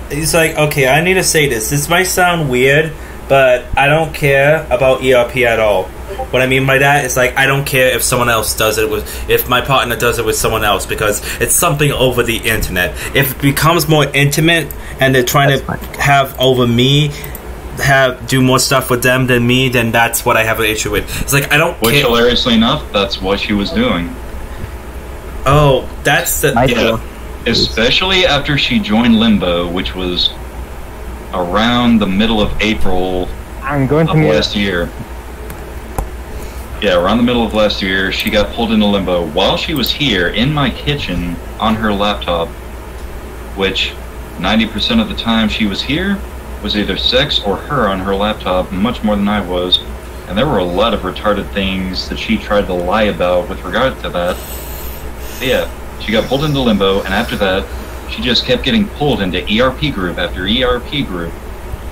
He's like, okay, I need to say this. This might sound weird, but I don't care about ERP at all. What I mean by that is, like, I don't care if someone else does it if my partner does it with someone else, because it's something over the internet. If it becomes more intimate and they're trying to have over me, do more stuff with them than me, then that's what I have an issue with. It's like, I don't care. Which, hilariously enough, that's what she was doing. Oh, that's the... Yeah. Especially after she joined Limbo, which was around the middle of April of last year. Yeah, around the middle of last year, she got pulled into Limbo while she was here in my kitchen on her laptop, which 90% of the time she was here was either sex or her on her laptop, much more than I was. And there were a lot of retarded things that she tried to lie about with regard to that. But yeah, she got pulled into Limbo, and after that, she just kept getting pulled into ERP group after ERP group.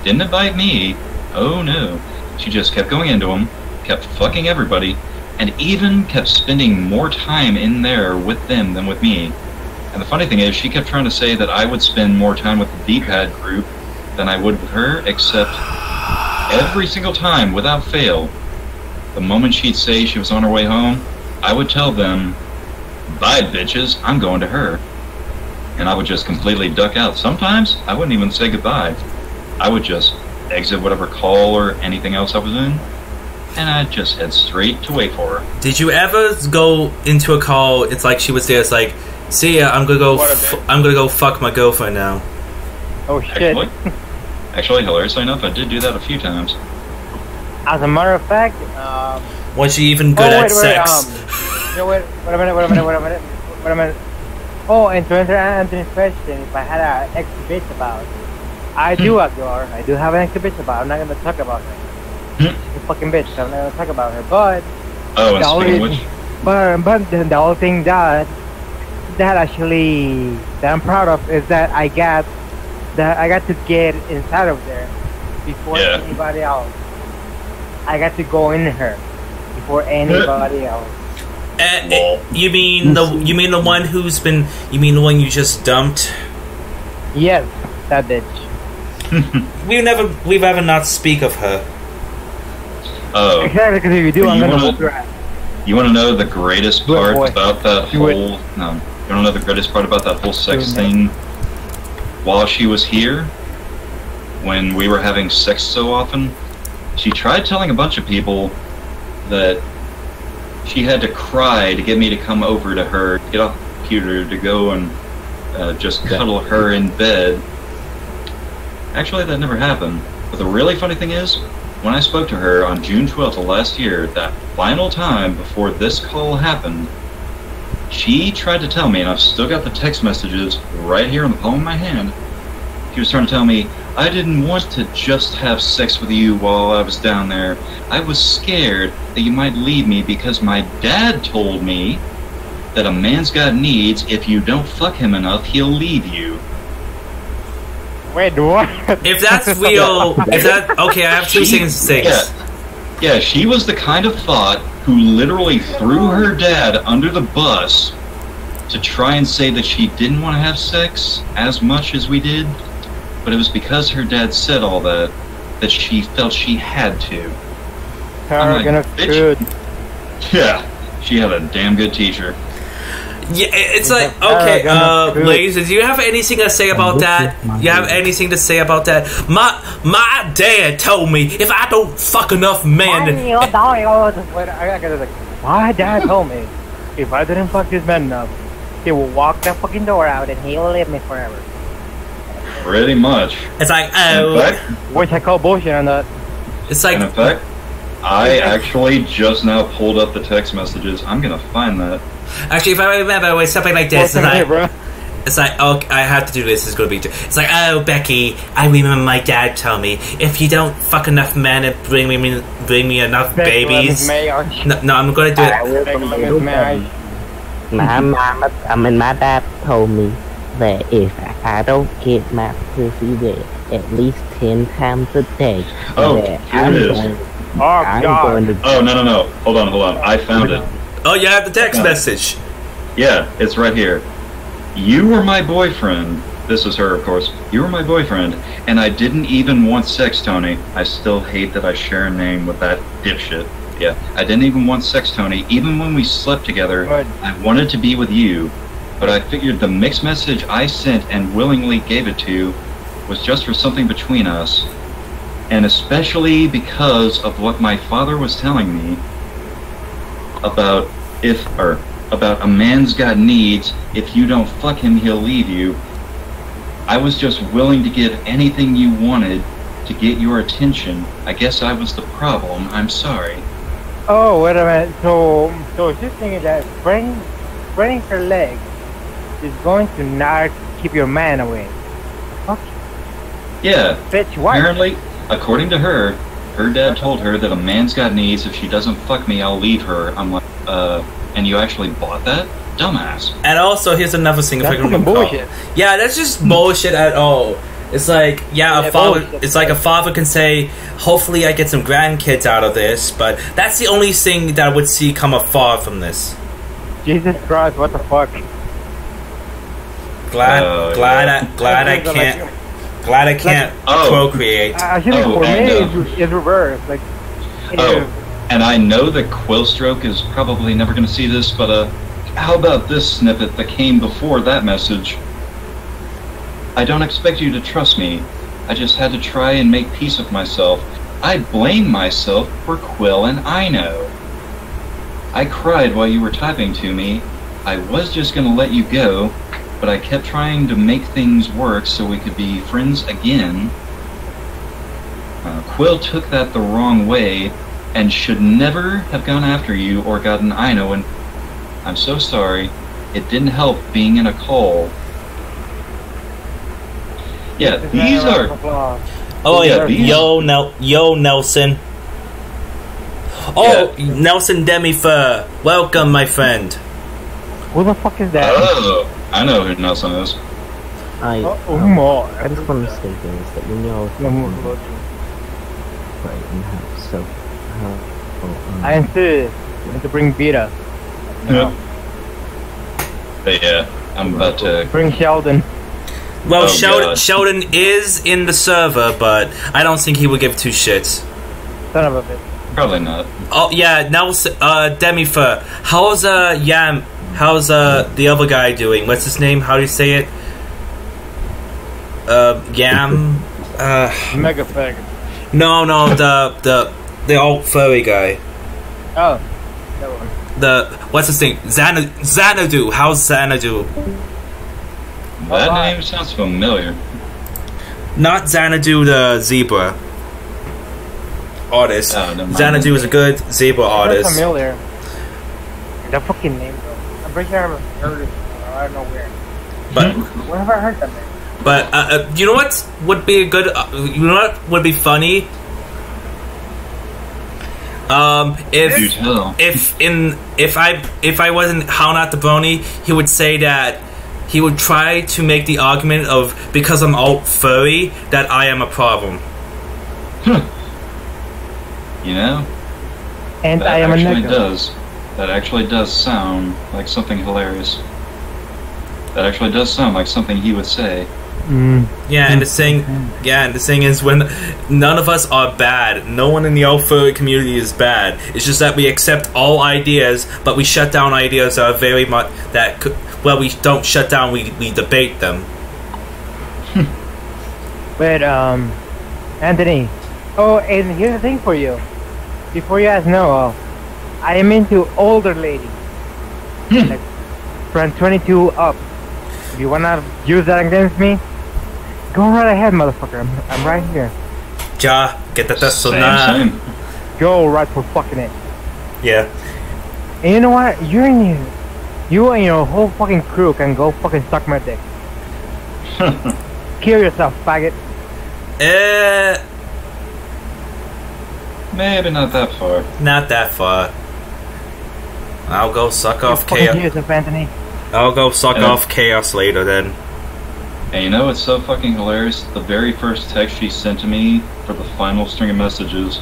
Didn't invite me. Oh no. She just kept going into them, kept fucking everybody, and even kept spending more time in there with them than with me. And the funny thing is, she kept trying to say that I would spend more time with the D-pad group than I would with her, except every single time, without fail, the moment she'd say she was on her way home, I would tell them, bye, bitches, I'm going to her. And I would just completely duck out. Sometimes I wouldn't even say goodbye. I would just exit whatever call or anything else I was in, and I'd just head straight to wait for her. Did you ever go into a call? It's like she was there. It's like, see ya. I'm gonna go. I'm gonna go fuck my girlfriend now. Oh shit! Actually, hilariously enough, I did do that a few times. As a matter of fact, was she even good at sex? Wait a minute. Oh, and to answer Anthony's question, if I had an ex-bitch about, I do have an ex-bitch about. I'm not gonna talk about her. You fucking bitch. I'm not gonna talk about her. But and speaking of which, but the whole thing that actually that I'm proud of is that I got to get inside of there before anybody else. I got to go in her before anybody else. You mean the one you just dumped? Yes, that bitch. We've ever not speak of her. Oh, exactly. Because if you do, I'm gonna whoop your ass. You want to know the greatest part about that whole? No, you want to know the greatest part about that whole sex thing? While she was here, when we were having sex so often, she tried telling a bunch of people that she had to cry to get me to come over to her, get off the computer, to go and just cuddle her in bed. Actually, that never happened. But the really funny thing is, when I spoke to her on June 12th of last year, that final time before this call happened, she tried to tell me, and I've still got the text messages right here in the palm of my hand. She was trying to tell me, I didn't want to just have sex with you while I was down there. I was scared that you might leave me because my dad told me that a man's got needs. If you don't fuck him enough, he'll leave you. Wait, what? If that's real, okay, I have 2 seconds to say. Yeah, she was the kind of thought who literally threw her dad under the bus to try and say that she didn't want to have sex as much as we did. But it was because her dad said all that she felt she had to. Good. Yeah, she had a damn good teacher. Yeah, it's like, okay, ladies, do you have anything to say about that? You have anything to say about that? My dad told me if I don't fuck enough men... My dad told me if I didn't fuck this man enough, he will walk that fucking door out and he will leave me forever. Pretty much. It's like, which I call bullshit on that. It's like... And in fact, I actually just now pulled up the text messages. I'm gonna find that. Actually, if I remember, it was something like this. It's like, oh, I have to do this. It's gonna be... It's like, oh, Becky, I remember my dad told me, if you don't fuck enough men and bring me enough babies... No, I'm gonna do it. My dad told me that if I don't get my pussy wet at least 10 times a day, oh, here it is. Oh, no. Hold on. I found it. Oh, you have the text message. Yeah, it's right here. You were my boyfriend. This is her, of course. You were my boyfriend, and I didn't even want sex, Tony. I still hate that I share a name with that dipshit. Yeah, I didn't even want sex, Tony. Even when we slept together, I wanted to be with you. But I figured the mixed message I sent and willingly gave it to was just for something between us. And especially because of what my father was telling me about about a man's got needs, if you don't fuck him, he'll leave you. I was just willing to give anything you wanted to get your attention. I guess I was the problem. I'm sorry. Oh, wait a minute. So she's thinking that spreading her leg is going to not keep your man away. Fuck. Yeah. Bitch, what? Apparently, according to her, her dad told her that a man's got needs. If she doesn't fuck me, I'll leave her. I'm like, and you actually bought that? Dumbass. And also, here's another thing. That's fucking bullshit. Yeah, that's just bullshit at all. It's like, a father. It's like a father can say, "Hopefully, I get some grandkids out of this," but that's the only thing that I would see come afar from this. Jesus Christ, what the fuck? Glad I can't procreate. Actually, for me, it's reversed. Like, and I know that Quillstroke is probably never going to see this, but how about this snippet that came before that message? I don't expect you to trust me. I just had to try and make peace with myself. I blame myself for Quill and Ino. I cried while you were typing to me. I was just gonna let you go, but I kept trying to make things work so we could be friends again. Quill took that the wrong way and should never have gone after you or gotten Ino, and I'm so sorry. It didn't help being in a call. Yeah, these are... Oh yeah, these... yo Nelson. Oh, yeah. Nelson Demifur, welcome, my friend. Who the fuck is that? Oh, I know who Nelson is. I just want to say things that we know. Right, and how so? I insist. You need to bring Vita. Yeah. Yeah, I'm about to bring Sheldon. Well, Sheldon is in the server, but I don't think he would give two shits. Son of a bitch. Probably not. Oh yeah, Nelson, Demifur. How's Yam? How's the other guy doing? What's his name? How do you say it? Yam. Mega Fag. No, the old furry guy. Oh, that one. What's his name? Xanadu. How's Xanadu? That name sounds familiar. Not Xanadu the zebra artist. Xanadu is a good zebra artist. That's familiar. The fucking name though. I'm pretty sure I've heard it. I don't know where. But where have I heard that name? But you know what would be a good? You know what would be funny? If I wasn't How Not the Brony, he would say that he would try to make the argument of because I'm alt furry that I am a problem. You know, and I am a nigga. That actually does sound like something hilarious. That actually does sound like something he would say. Yeah, and the thing is, when none of us are bad, no one in the alt furry community is bad. It's just that we accept all ideas, but we shut down ideas that are very much well, we don't shut down. We debate them. But Anthony. Oh, and here's the thing for you. Before you ask Noah, I am into older ladies, like from 22 up. If you wanna use that against me, go right ahead, motherfucker. I'm right here. Ja, get that same. Go right for fucking it. Yeah. And you know what? You and your whole fucking crew can go fucking suck my dick. Kill yourself, faggot. Maybe not that far. Not that far. I'll go suck off Chaos. Anthony. I'll go suck off Chaos later then. And you know what's so fucking hilarious? The very first text she sent to me for the final string of messages.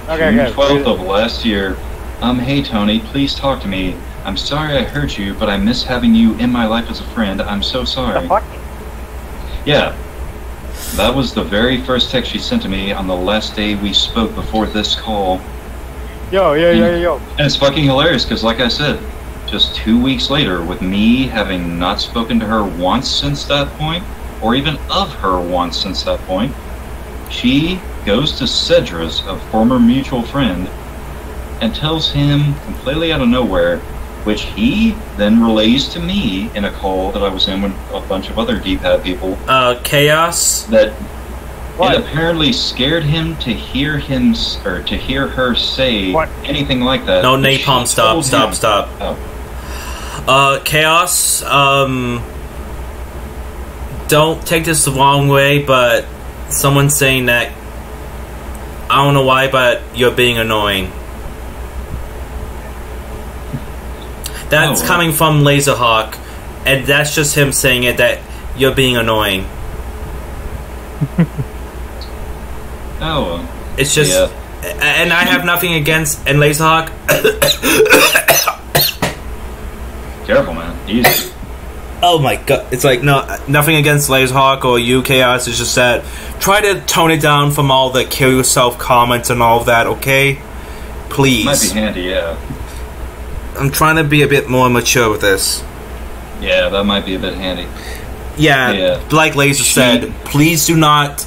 June 12th of last year. Hey Tony, please talk to me. I'm sorry I hurt you, but I miss having you in my life as a friend. I'm so sorry. The fuck? Yeah. That was the very first text she sent to me on the last day we spoke before this call. Yo. And it's fucking hilarious because, like I said, just 2 weeks later, with me having not spoken to her once since that point, or even of her once since that point, she goes to Cedrus, a former mutual friend, and tells him completely out of nowhere, which he then relays to me in a call that I was in with a bunch of other D-pad people. Chaos? That it apparently scared him to hear her say anything like that. No, Napalm, stop. Oh. Chaos, don't take this the wrong way, but someone's saying that, I don't know why, but you're being annoying. That's coming from Laserhawk, and that's just him saying it, that you're being annoying. It's just... Yeah. And I have nothing against... And Laserhawk... Careful, man. Easy. Oh my god. It's like, no, nothing against Laserhawk or you, Chaos. It's just that... Try to tone it down from all the kill yourself comments and all of that, okay? Please. Might be handy, yeah. I'm trying to be a bit more mature with this. Yeah, that might be a bit handy. Yeah, like Laser said, please do not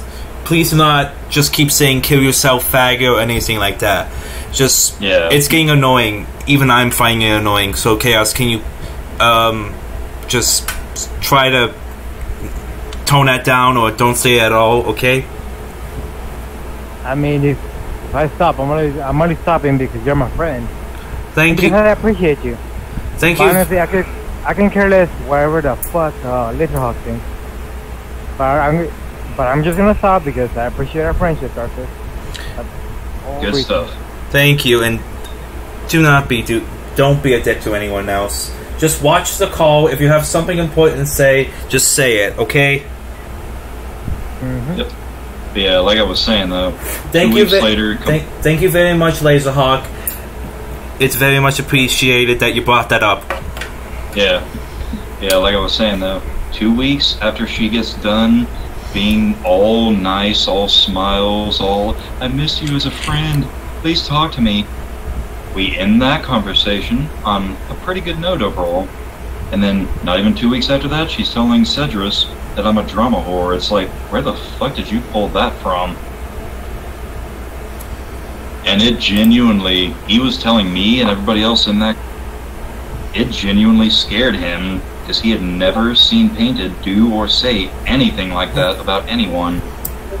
just keep saying "kill yourself, faggot" or anything like that. Just it's getting annoying. Even I'm finding it annoying. So Chaos, can you just try to tone that down or don't say it at all? Okay. I mean, if I stop, I'm only stopping because you're my friend. Thank you. I appreciate you. Thank but you. Honestly, I can care less whatever the fuck Little Hawk thinks. But I'm just gonna stop because I appreciate our friendship, Arthur. Good stuff. Thank you, and don't be a dick to anyone else. Just watch the call. If you have something important to say, just say it, okay? Yep. But yeah, like I was saying though, thank 2 weeks later. Thank you very much, Laserhawk. It's very much appreciated that you brought that up. Yeah, like I was saying though, 2 weeks after she gets done being all nice, all smiles, all "I miss you as a friend, please talk to me," we end that conversation on a pretty good note overall. And then, not even 2 weeks after that, she's telling Cedrus that I'm a drama whore. It's like, where the fuck did you pull that from? And it genuinely, he was telling me and everybody else in that, it genuinely scared him because he had never seen Painted do or say anything like that about anyone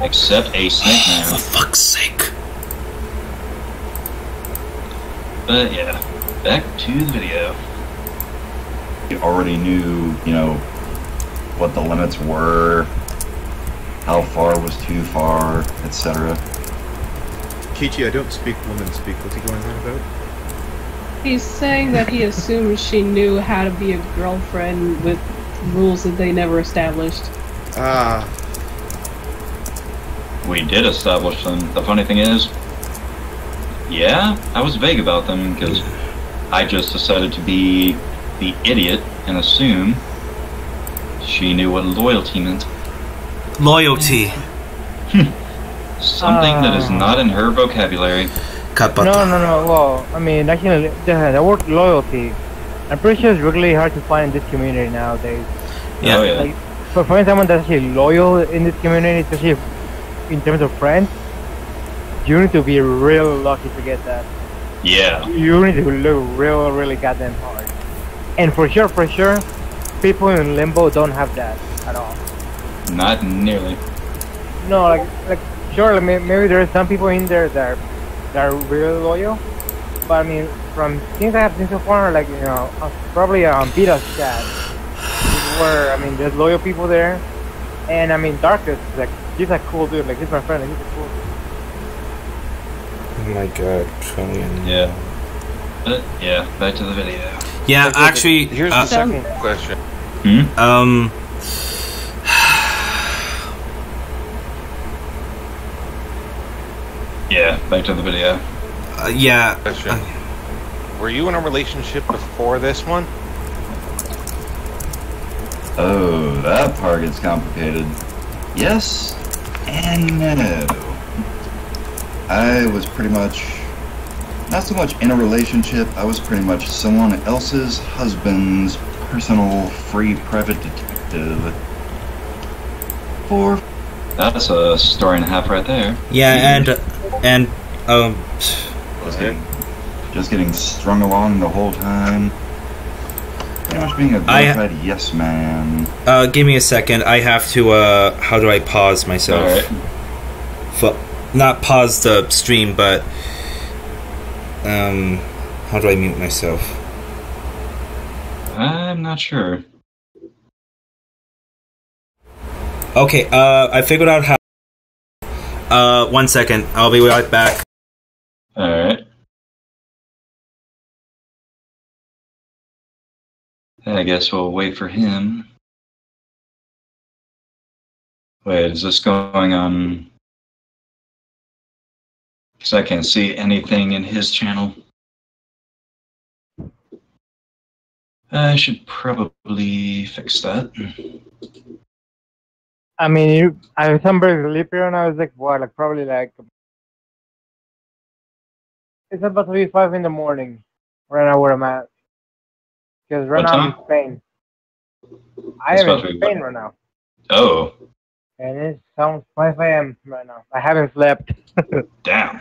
except a Snake Man. For fuck's sake. But yeah, back to the video. You already knew, what the limits were, how far was too far, etc. Kichi, I don't speak woman speak. What's he going on about? He's saying that he assumed she knew how to be a girlfriend with rules that they never established. We did establish them. The funny thing is, yeah, I was vague about them because I just decided to be the idiot and assume she knew what loyalty meant. Loyalty. Something that is not in her vocabulary. No. Well, I mean, actually, the word loyalty, I'm pretty sure it's really hard to find in this community nowadays. Yeah. Oh, yeah. Like, for finding someone that's actually loyal in this community, especially in terms of friends, you need to be real lucky to get that. Yeah. You need to look really goddamn hard. And for sure, people in Limbo don't have that at all. Not nearly. No, like sure, maybe there are some people in there that are really loyal, but I mean, from things I have seen so far, like probably on Vita's chat, where I mean, there's loyal people there, and I mean, Darkus, like he's a cool dude, like he's my friend, like, he's a cool dude. Oh my god, trillion. Yeah. But yeah, back to the video. Yeah, actually, here's the second question. Yeah, back to the video. Yeah. Question. Were you in a relationship before this one? Oh, that part gets complicated. Yes and no. I was pretty much, not so much in a relationship, I was pretty much someone else's husband's personal free private detective. That's a story and a half right there. Yeah, just getting strung along the whole time. Pretty much being a glorified yes man. Give me a second. I have to, how do I pause myself? Alright. Not pause the stream, but, how do I mute myself? I'm not sure. Okay, I figured out how. 1 second. I'll be right back. Alright. I guess we'll wait for him. Wait, is this going on? Because I can't see anything in his channel. I should probably fix that. I mean, I remember sleeping and I was like, what, like probably like, it's about to be 5 in the morning right now where I'm at. Because right What now I'm in time? Spain. I It's am about to in be Spain right now. Oh, And it sounds 5 a.m. right now. I haven't slept. damn.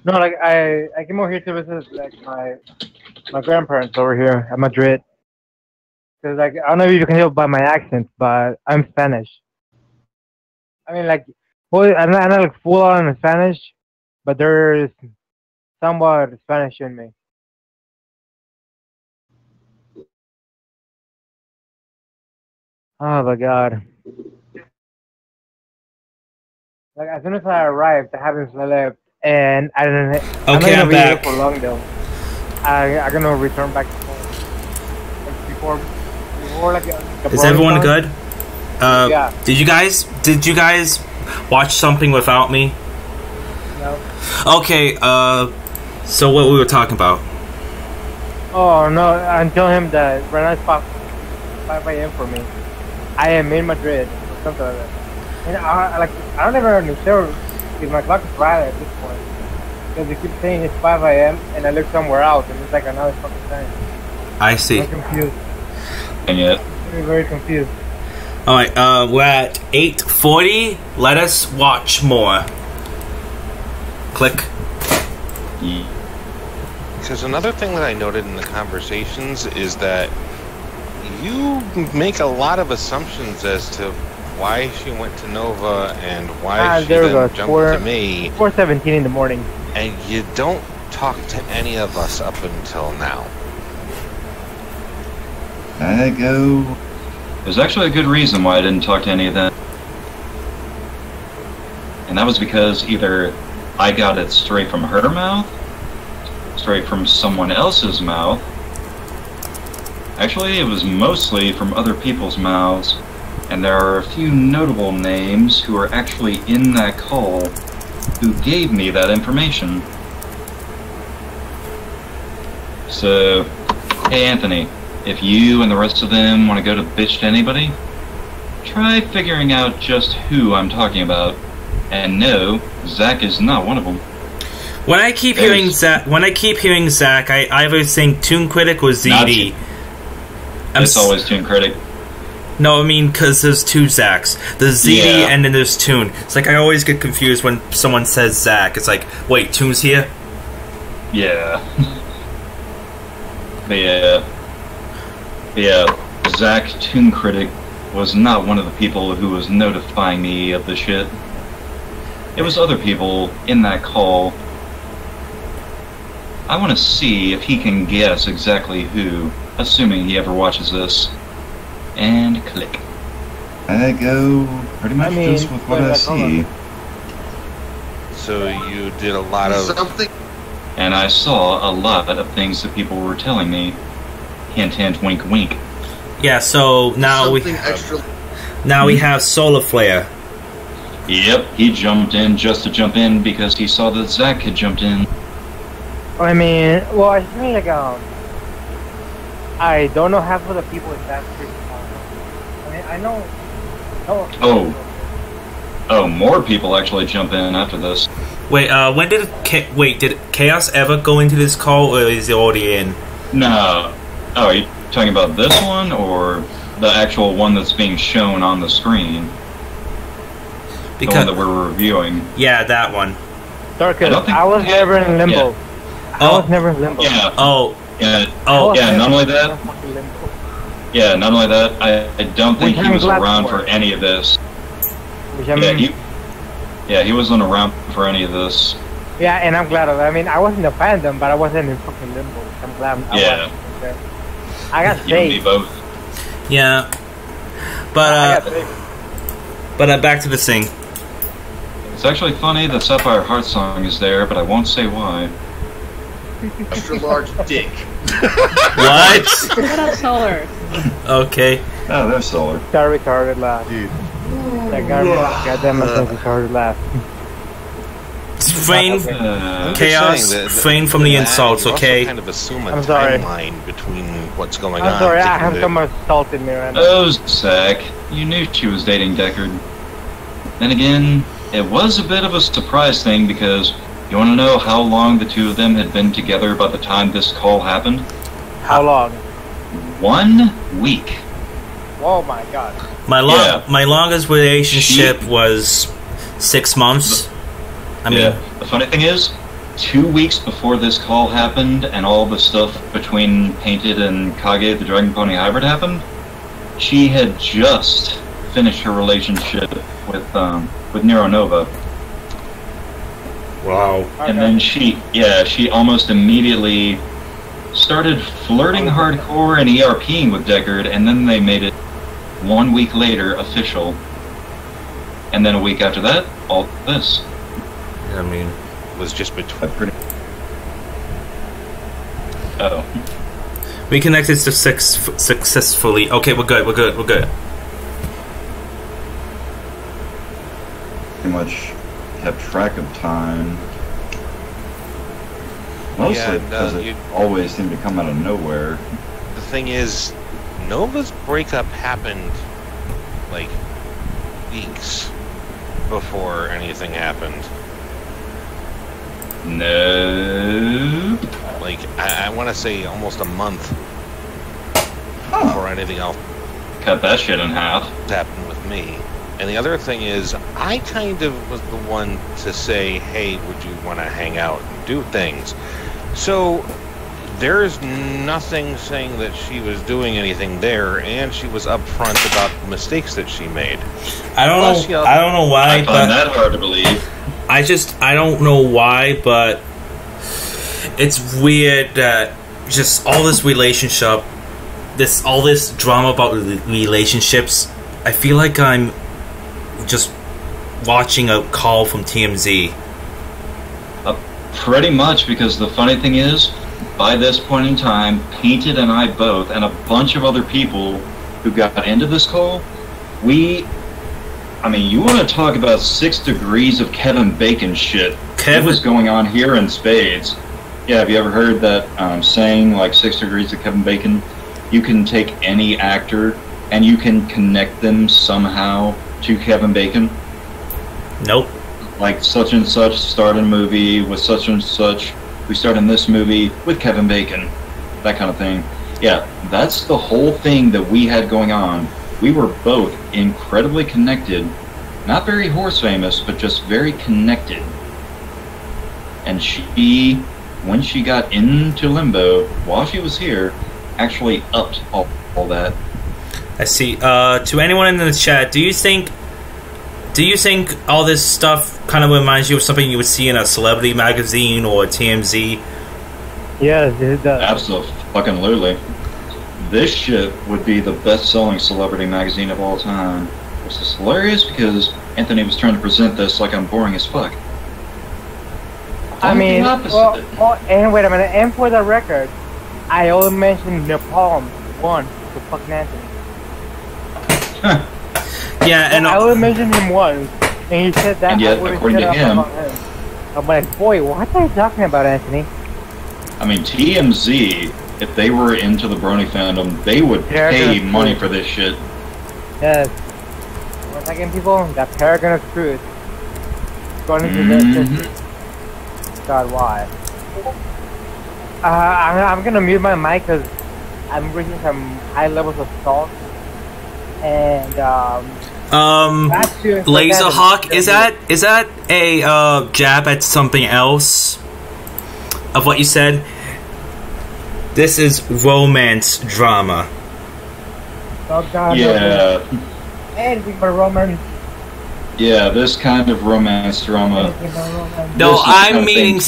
No, like I came over here to visit like my grandparents over here at Madrid. Cause like I don't know if you can hear by my accent, but I'm Spanish. I mean like, well, I'm not like full on Spanish, but there's somewhat Spanish in me. Oh my god! Like as soon as I arrived, I haven't slept, and I didn't. I'm not Okay, gonna I'm be here back. for long though. I'm gonna return back to home. Like before like the Is everyone time. good? Yeah. Did you guys watch something without me? No. Okay, so what we were talking about? Oh no! I'm telling him that right now it's 5 a.m. for me. I am in Madrid or something like that. And I don't even understand if my clock is right at this point because they keep saying it's 5 a.m. and I look somewhere else and it's like another fucking time. I see. I'm confused. And yet, I'm very confused. All right, we're at 8:40. Let us watch more. Click. Because another thing that I noted in the conversations is that you make a lot of assumptions as to why she went to Nova and why she There we go. then jumped to me. 4:17 in the morning. And you don't talk to any of us up until now. I go. there's actually a good reason why I didn't talk to any of them. And that was because either I got it straight from her mouth, straight from someone else's mouth. Actually, it was mostly from other people's mouths, and there are a few notable names who are actually in that call who gave me that information. So, hey Anthony, if you and the rest of them want to go to bitch to anybody, try figuring out just who I'm talking about. And no, Zach is not one of them. When I keep hearing Zach, I either think Toon Critic or ZD. It's always Toon Critic. No, I mean because there's two Zachs. There's ZD and then there's Toon. It's like I always get confused when someone says Zach. It's like, wait, Toon's here? Yeah. Zach Toon Critic was not one of the people who was notifying me of the shit. It was other people in that call. I want to see if he can guess exactly who, assuming he ever watches this. And click. I go pretty much just with what I see. So you did a lot of something. And I saw a lot of things that people were telling me. Hint, hint, wink, wink. Yeah. So now we have Solar Flare. Yep, he jumped in just to jump in because he saw that Zach had jumped in. I mean, well, I feel like I don't know half of the people in that street. I mean, I know. Oh, more people actually jump in after this. Wait, when did did Chaos ever go into this call, or is it already in? No. Oh, are you talking about this one, or the actual one that's being shown on the screen? Because, the one that we're reviewing. Yeah, that one. Darkus, I was never in Limbo. I was never in Limbo. Yeah. Yeah. Not only that. Yeah, not only that, I don't think he was around for any of this. He wasn't around for any of this. Yeah, and I'm glad of that. I mean, I wasn't a fandom, but I wasn't in fucking Limbo. I'm glad I got saved. You and me both. Yeah. But back to the thing. It's actually funny that Sapphire Heart Song is there, but I won't say why. Extra large dick. What? What up, Solar? Okay. Oh, there's Solar. Got a retarded laugh. Dude. That goddamn retarded laugh. Refrain, Chaos, refrain from the insults, okay? Kind of assume a I'm sorry. timeline between what's going I'm on. sorry, I have someone assaulted me right now. Oh, Zach, you knew she was dating Deckard. Then again, it was a bit of a surprise thing because you want to know how long the two of them had been together by the time this call happened? How long? 1 week. Oh my god. My longest relationship was 6 months. I mean, the funny thing is, 2 weeks before this call happened and all the stuff between Painted and Kage, the Dragon Pony Hybrid, happened, she had just finished her relationship with Nero Nova. wow. And then she almost immediately started flirting hardcore and ERPing with Deckard, and then they made it 1 week later official. And then a week after that, all this. I mean, It was just between. Oh. we connected to successfully. Okay, we're good. Pretty much kept track of time. Mostly Yeah, because it always seemed to come out of nowhere. The thing is, Nova's breakup happened like weeks before anything happened. No. Like, I want to say almost a month before anything else Cut that shit in half. happened with me. And the other thing is, I kind of was the one to say, hey, would you want to hang out and do things? So there's nothing saying that she was doing anything there, and she was upfront about the mistakes that she made. I don't know why, I find that hard to believe. I don't know why, but it's weird that just all this relationship, all this drama about relationships, I feel like I'm just watching a call from TMZ. Pretty much, because the funny thing is, by this point in time, Painted and I both, and a bunch of other people who got into this call, I mean, you want to talk about 6 degrees of Kevin Bacon shit. What was going on here in spades? Yeah, have you ever heard that saying, like 6 degrees of Kevin Bacon? You can take any actor and you can connect them somehow to Kevin Bacon. Nope. Like such and such starred in a movie with such and such. We starred in this movie with Kevin Bacon. That kind of thing. Yeah, that's the whole thing that we had going on. We were both incredibly connected. Not very horse famous, but just very connected. And she, when she got into Limbo, while she was here, actually upped all that. I see. To anyone in the chat, do you think all this stuff kind of reminds you of something you would see in a celebrity magazine or TMZ? Yes, it does. Absolutely. This shit would be the best-selling celebrity magazine of all time. Which is hilarious because Anthony was trying to present this like I'm boring as fuck. I mean, and wait a minute, and for the record, I only mentioned Napalm once to fucking Anthony. Yeah, and I only mentioned him once, and he said that. And yet, according to him, I'm like, boy, what are you talking about, Anthony? I mean, TMZ, if they were into the Brony fandom, they would pay money for this shit. Yes. Once again, people, that paragon of truth. Going into this. God, why? I'm gonna mute my mic because I'm reaching some high levels of salt. And Laserhawk, is that a jab at something else of what you said? This is romance drama. Oh God! Yeah. Anything but romance. Yeah, this kind of romance drama. No, I mean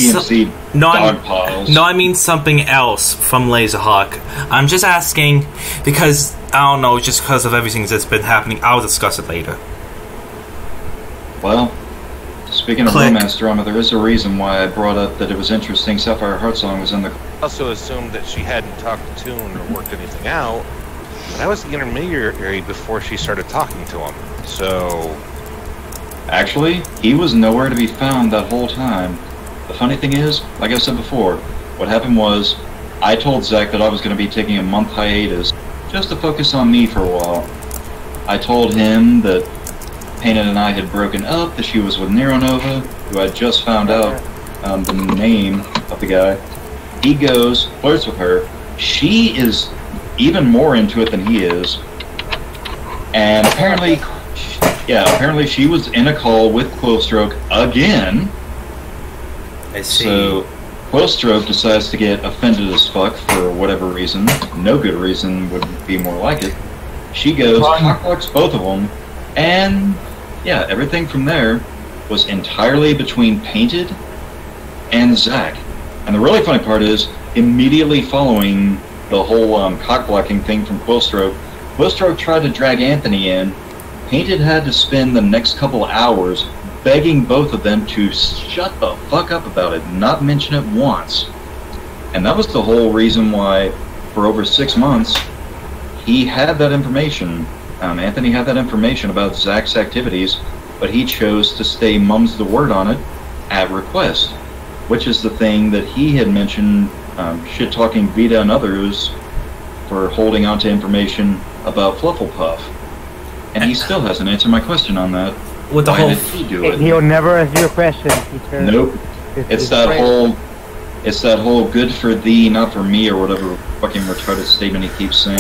I mean something else from Laserhawk. I'm just asking because I don't know, just because of everything that's been happening. I'll discuss it later. Well, speaking of romance drama, there is a reason why I brought up that it was interesting Sapphire Heartsong was in the. Also assumed that she hadn't talked to Toon or worked anything out, but I was the intermediary before she started talking to him. So. Actually, he was nowhere to be found that whole time. The funny thing is, like I said before, what happened was, I told Zach that I was going to be taking a month hiatus, just to focus on me for a while. I told him that Painted and I had broken up, that she was with Nero Nova, who I just found out the name of the guy. He goes, flirts with her, she is even more into it than he is. And apparently she was in a call with Quillstroke again. I see. So Quillstroke decides to get offended as fuck for whatever reason. No good reason would be more like it. She goes, cockblocks both of them, and yeah, everything from there was entirely between Painted and Zach. And the really funny part is, immediately following the whole cockblocking thing from Quillstroke, Quillstroke tried to drag Anthony in. Painted had to spend the next couple hours begging both of them to shut the fuck up about it, not mention it once. And that was the whole reason why, for over 6 months, he had that information. Anthony had that information about Zach's activities, but he chose to stay mum's the word on it at request, which is the thing that he had mentioned, shit-talking Vita and others for holding on to information about Flufflepuff. And he still hasn't answered my question on that. With the Why whole did he do it? He'll never answer your question. Nope. It's that whole good for thee, not for me, or whatever fucking retarded statement he keeps saying.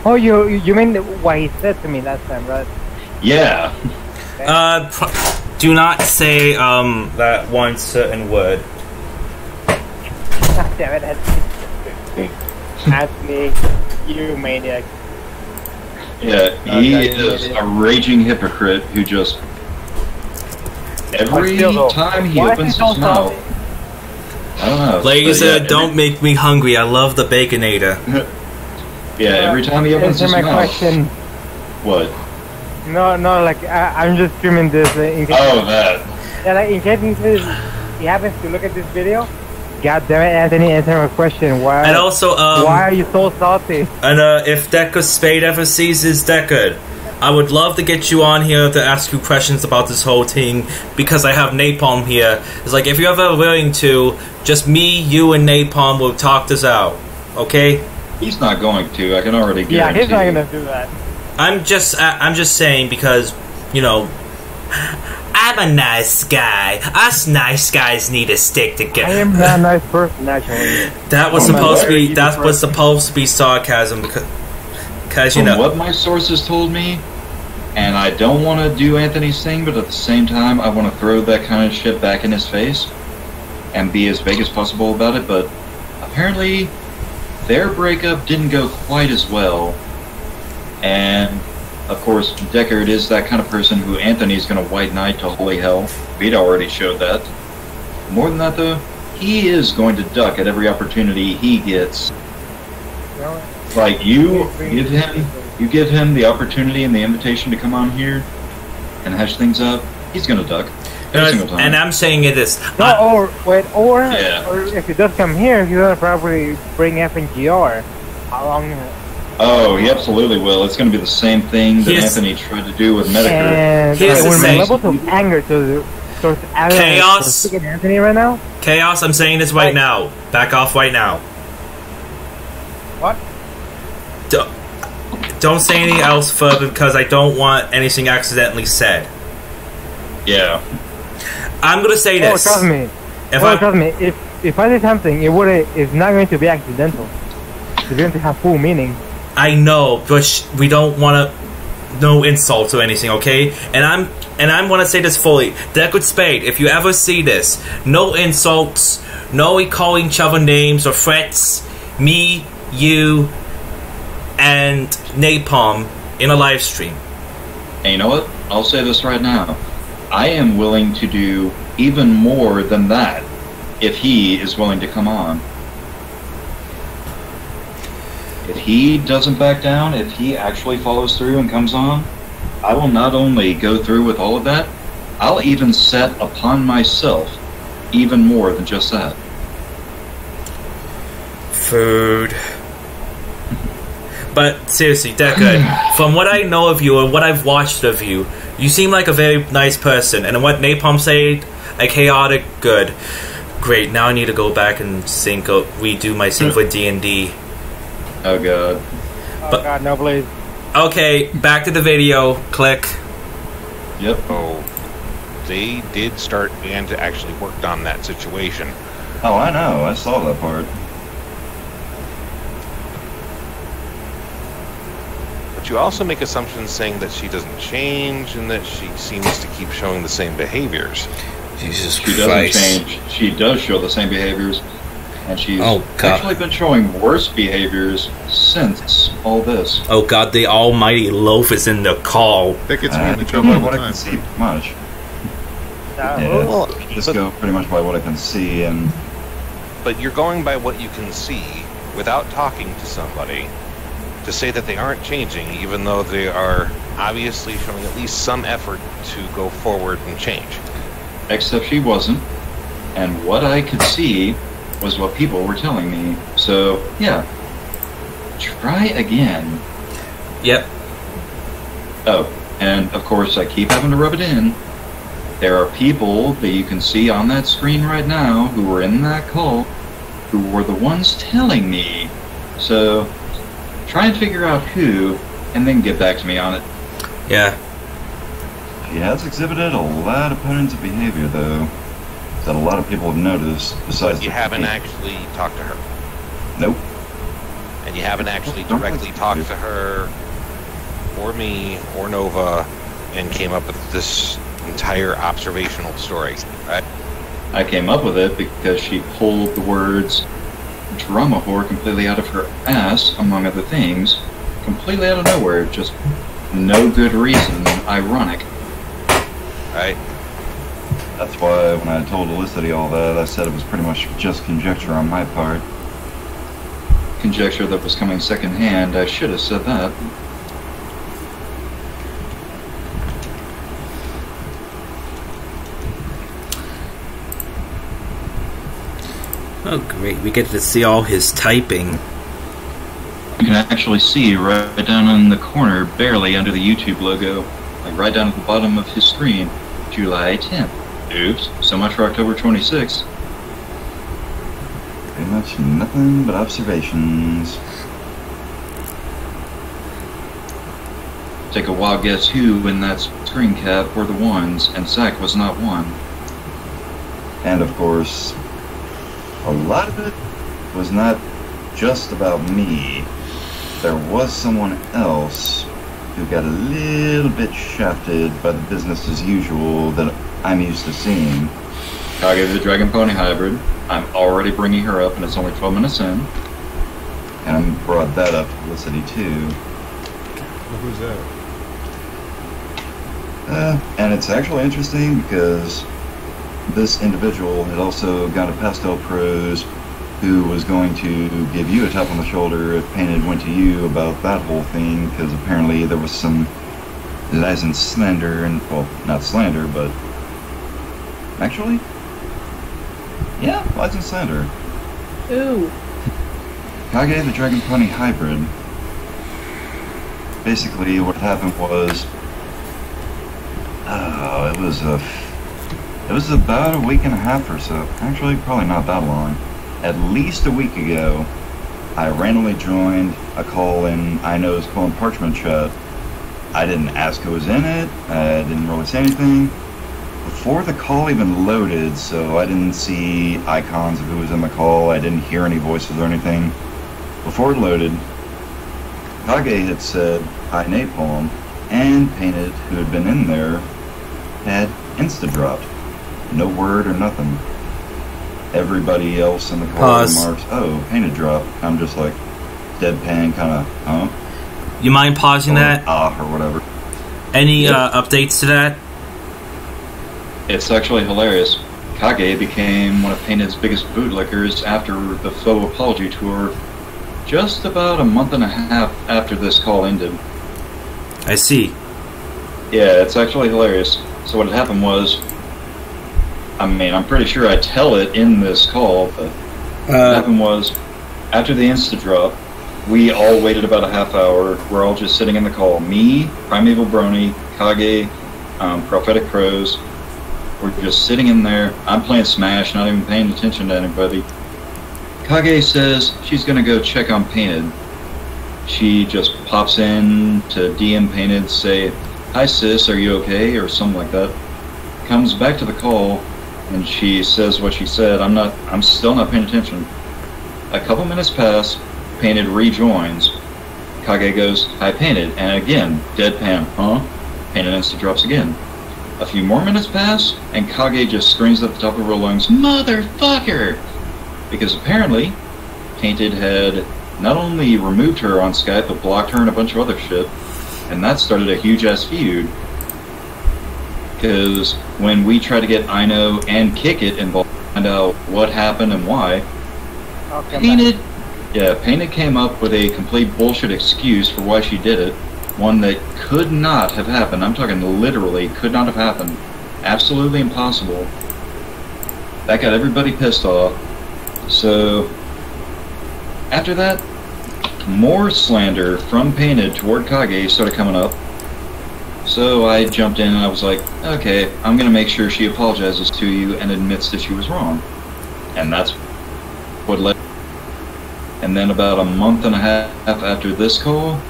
Oh, you mean what he said to me last time, right? Yeah. Do not say that one certain word. Damn it, Anthony, you maniac. Yeah, he is a raging hypocrite who just every time he opens his mouth. I don't know. Laser, don't make me hungry. I love the Baconator. Yeah, every time he opens his mouth. Question. What? No, like I'm just streaming this. In case, that. Yeah, like in case he happens to look at this video. God damn it, Anthony, answer my question. Why? And also, why are you so salty? And if Deckard Spade ever sees his Deckard, I would love to get you on here to ask you questions about this whole thing, because I have Napalm here. It's like, if you're ever willing to, just me, you, and Napalm will talk this out. Okay? He's not going to. I can already guarantee. Yeah, he's not gonna do that. I'm just saying, because, you know, I'm a nice guy. Us nice guys need to stick together. I am not a nice person, actually. That was supposed to be sarcasm, because you know what my sources told me, and I don't want to do Anthony's thing, but at the same time, I want to throw that kind of shit back in his face and be as vague as possible about it. But apparently, their breakup didn't go quite as well, and of course, Deckard is that kind of person who Anthony's going to white knight to holy hell. Vita already showed that. More than that, though, he is going to duck at every opportunity he gets. Like, you give him the opportunity and the invitation to come on here and hash things up, he's going to duck every single time. And I'm saying it is. Or if he does come here, he's going to probably bring FNGR along. Oh, he absolutely will. It's going to be the same thing that Anthony tried to do with Medicare. And when we're level to anger towards Chaos. Anthony right now. Chaos, I'm saying this right now. Back off right now. What? Don't say anything else further, because I don't want anything accidentally said. Yeah. I'm gonna say this. Trust me. Trust me. If I say something, it's not going to be accidental. It's going to have full meaning. I know, but we don't want to. No insults or anything, okay? And I'm gonna say this fully. Deckard Spade, if you ever see this, no insults, no calling each other names or threats. Me, you, and Napalm in a live stream. And you know what? I'll say this right now. I am willing to do even more than that if he is willing to come on. If he doesn't back down, if he actually follows through and comes on, I will not only go through with all of that, I'll even set upon myself even more than just that. Food. But seriously, Deckard, from what I know of you and what I've watched of you, you seem like a very nice person. And what Napalm said, a chaotic good. Great, now I need to go back and redo my sync with D&D. Oh god. Oh god, no please. Okay, back to the video. Click. Yep. Oh, they did start and actually worked on that situation. Oh, I know. I saw that part. but you also make assumptions saying that she doesn't change and that she seems to keep showing the same behaviors. Jesus She doesn't Christ. change. She does show the same behaviors, and she's Oh, God. actually been showing worse behaviors since all this. Oh God, the almighty loaf is in the call. That gets me in the Go trouble by all the what I time. can see, pretty much. Yeah, Well, just go pretty much by what I can see, and but you're going by what you can see without talking to somebody to say that they aren't changing, even though they are obviously showing at least some effort to go forward and change. Except she wasn't, and what I could see was what people were telling me. So, yeah. Try again. Yep. Oh, and of course I keep having to rub it in. There are people that you can see on that screen right now who were in that call who were the ones telling me. So, try and figure out who, and then get back to me on it. Yeah. she has exhibited a lot of patterns of behavior, though, that a lot of people have noticed. Besides, You the haven't technique. actually talked to her. Nope. And you haven't actually Don't directly like talked you. to her, or me, or Nova, and came up with this entire observational story, right? I came up with it because she pulled the words drama whore completely out of her ass, among other things, completely out of nowhere, just no good reason, ironic. Right? That's why when I told Felicity all that, I said it was pretty much just conjecture on my part. Conjecture that was coming secondhand, I should have said that. Oh great, we get to see all his typing. You can actually see right down in the corner, barely under the YouTube logo, like right down at the bottom of his screen, July 10th. Oops, so much for October 26th. Pretty much nothing but observations. Take a wild guess who in that screen cap were the ones, and Zach was not one. And of course, a lot of it was not just about me. There was someone else who got a little bit shafted by the business as usual that I'm used to seeing. Kage the Dragon Pony Hybrid. I'm already bringing her up, and it's only 12 minutes in. And I brought that up to Felicity too. Well, who's that? And it's actually interesting because this individual had also got a Pastel Pros who was going to give you a tap on the shoulder if Painted went to you about that whole thing, because apparently there was some license slander, and, well, not slander, but actually, yeah, license slander. Ooh. Kage the Dragon Pony Hybrid. Basically, what happened was, it was about a week and a half or so. Actually, probably not that long. At least a week ago, I randomly joined a call in I Know's Call and Parchment chat. I didn't ask who was in it. I didn't really say anything. Before the call even loaded, so I didn't see icons of who was in the call. I didn't hear any voices or anything. Before it loaded, Kage had said hi Napalm, and Painted, who had been in there, had insta-dropped. No word or nothing. Everybody else in the call Pause. remarks, oh, Painted dropped. I'm just like, deadpan, kind of, huh? You mind pausing Or, that? or whatever. Any Yep. updates to that? It's actually hilarious. Kage became one of Painted's biggest bootlickers after the faux apology tour, just about a month and a half after this call ended. I see. Yeah, it's actually hilarious. So what had happened was, I mean, I'm pretty sure I tell it in this call, but what happened was, after the insta drop, we all waited about a half hour. We're all just sitting in the call. Me, Primeval Brony, Kage, Prophetic Crows. We're just sitting in there. I'm playing Smash, not even paying attention to anybody. Kage says she's gonna go check on Painted. She just pops in to DM Painted, say, "Hi sis, are you okay?" or something like that. Comes back to the call, and she says what she said. I'm still not paying attention. A couple minutes pass, Painted rejoins. Kage goes, "Hi, Painted," and again, deadpan, huh? Painted instant drops again. A few more minutes pass, and Kage just screams at the top of her lungs, "Motherfucker!" Because apparently, Painted had not only removed her on Skype, but blocked her and a bunch of other shit, and that started a huge-ass feud. Because when we tried to get Ino and Kick It involved to find out what happened and why, Painted came up with a complete bullshit excuse for why she did it. One that could not have happened. I'm talking literally could not have happened. Absolutely impossible. That got everybody pissed off. So, after that, more slander from Painted toward Kage started coming up. So I jumped in and I was like, okay, I'm going to make sure she apologizes to you and admits that she was wrong. And that's what led. And then about a month and a half after this call,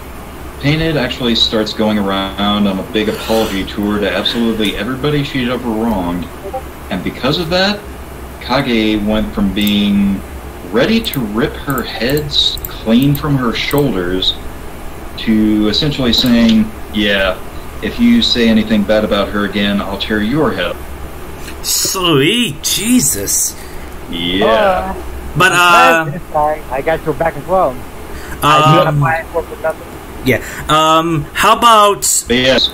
Painted actually starts going around on a big apology tour to absolutely everybody she'd ever wronged. And because of that, Kage went from being ready to rip her heads clean from her shoulders to essentially saying, yeah, if you say anything bad about her again, I'll tear your head off. Sweet Jesus. Yeah. But I got your back as well. Yeah. How about? But yes,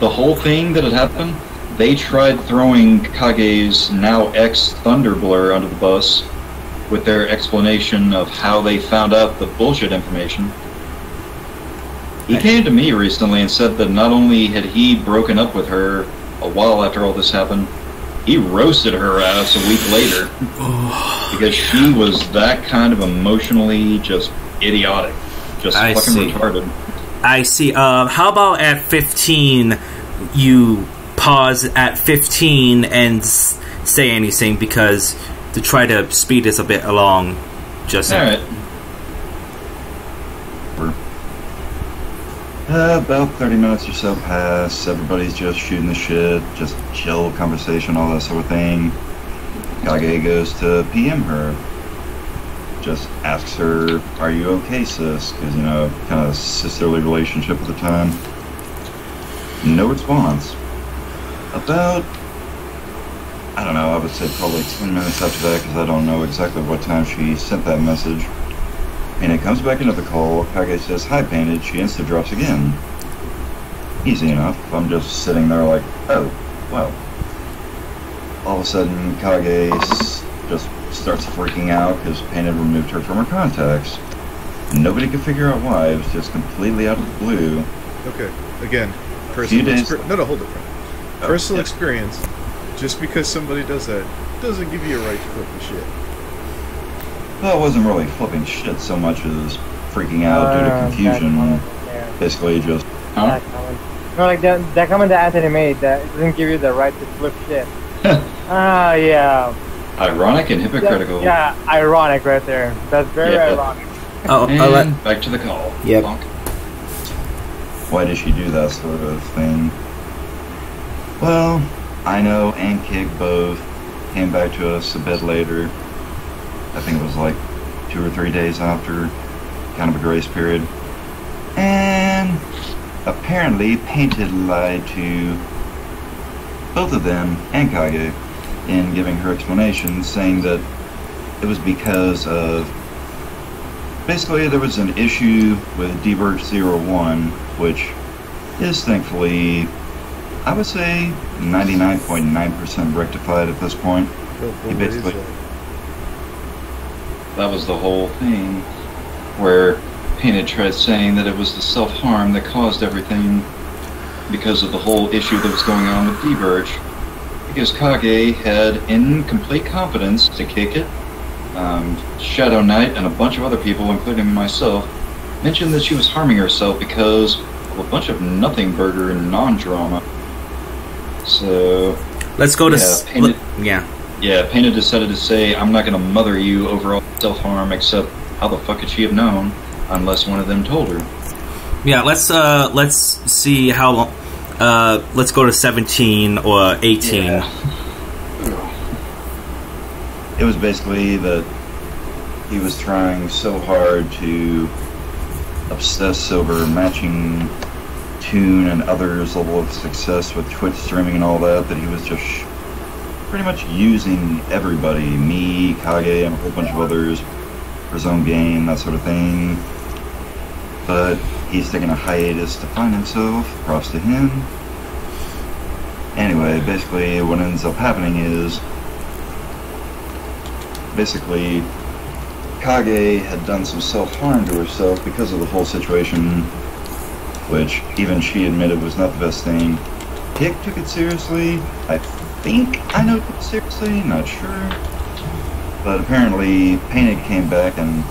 the whole thing that had happened. They tried throwing Kage's now ex Thunderblur under the bus with their explanation of how they found out the bullshit information. He came to me recently and said that not only had he broken up with her a while after all this happened, he roasted her ass a week later because she was that kind of emotionally just idiotic, just fucking retarded. I see. How about at 15, you pause at 15 and say anything because to try to speed this a bit along. Just all right. About 30 minutes or so pass. Everybody's just shooting the shit, just chill conversation, all that sort of thing. Kage goes to PM her. Just asks her, "Are you okay, sis?" Because, you know, kind of sisterly relationship at the time. No response. About, I don't know, I would say probably 10 minutes after that, because I don't know exactly what time she sent that message. And it comes back into the call. Kage says, "Hi, Painted." She insta drops again. Easy enough. I'm just sitting there like, oh, well. All of a sudden, Kage just starts freaking out because Painted removed her from her contacts. Nobody could figure out why. It was just completely out of the blue. Okay, again, personal experience. No, hold it. Personal experience. Just because somebody does that doesn't give you a right to flip the shit. Well, it wasn't really flipping shit so much as freaking out due to confusion. Basically, just. Huh? No, like that comment that Anthony made, that it doesn't give you the right to flip shit. Yeah. Ironic and hypocritical. Yeah, ironic right there. That's very ironic. Oh, and back to the call. Yep. Why did she do that sort of thing? Well, Ino and Kick both came back to us a bit later. I think it was like 2 or 3 days after, kind of a grace period. And apparently Painted lied to both of them and Kage in giving her explanation, saying that it was because of, basically there was an issue with Diverge 01, which is thankfully, I would say, 99.9% rectified at this point. He basically... That was the whole thing, where Painted tried saying that it was the self-harm that caused everything because of the whole issue that was going on with Diverge. Because Kage had, in complete confidence, to kick it, Shadow Knight and a bunch of other people, including myself, mentioned that she was harming herself because of a bunch of nothing burger and non-drama. So... Let's go to... Painted, yeah. Yeah, Painted decided to say, "I'm not gonna mother you over all self-harm, except how the fuck could she have known, unless one of them told her?" Yeah, let's see how long... let's go to 17 or 18. Yeah. It was basically that he was trying so hard to obsess over matching tune and others' level of success with Twitch streaming and all that he was just pretty much using everybody, me, Kage, and a whole bunch of others for his own gain, that sort of thing. But he's taking a hiatus to find himself, props to him. Anyway, basically what ends up happening is, basically Kage had done some self-harm to herself because of the whole situation, which even she admitted was not the best thing. Hick took it seriously. I think I know took it seriously, not sure. But apparently Painted came back and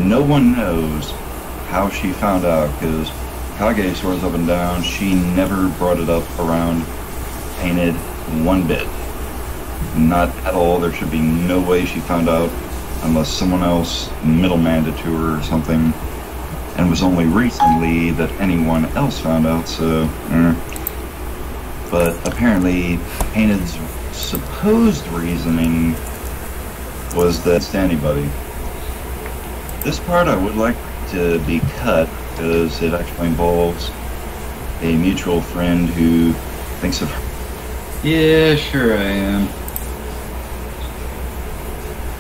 no one knows how she found out, because Kage swears up and down she never brought it up around Painted one bit. Not at all. There should be no way she found out unless someone else middlemaned it to her or something. And it was only recently that anyone else found out, so... But apparently, Painted's supposed reasoning was that it's anybody. This part I would like to be cut, because it actually involves a mutual friend who thinks of her. Yeah, sure I am.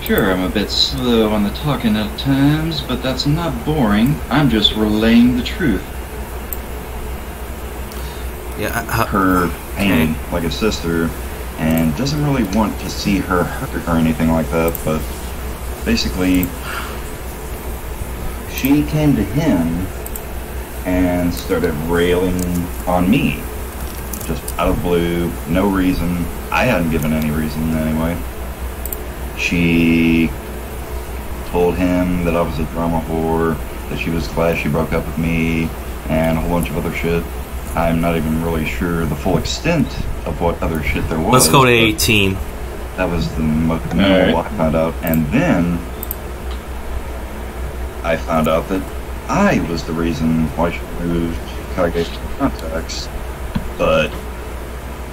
Sure, I'm a bit slow on the talking at times, but that's not boring. I'm just relaying the truth. Yeah, her Painted like a sister, and doesn't really want to see her hurt or anything like that, but basically, she came to him and started railing on me. Just out of the blue, no reason. I hadn't given any reason anyway. She told him that I was a drama whore, that she was glad she broke up with me, and a whole bunch of other shit. I'm not even really sure the full extent of what other shit there was. Let's go to 18. That was the most minimal I found out. And then I found out that I was the reason why she moved Kage's contacts. But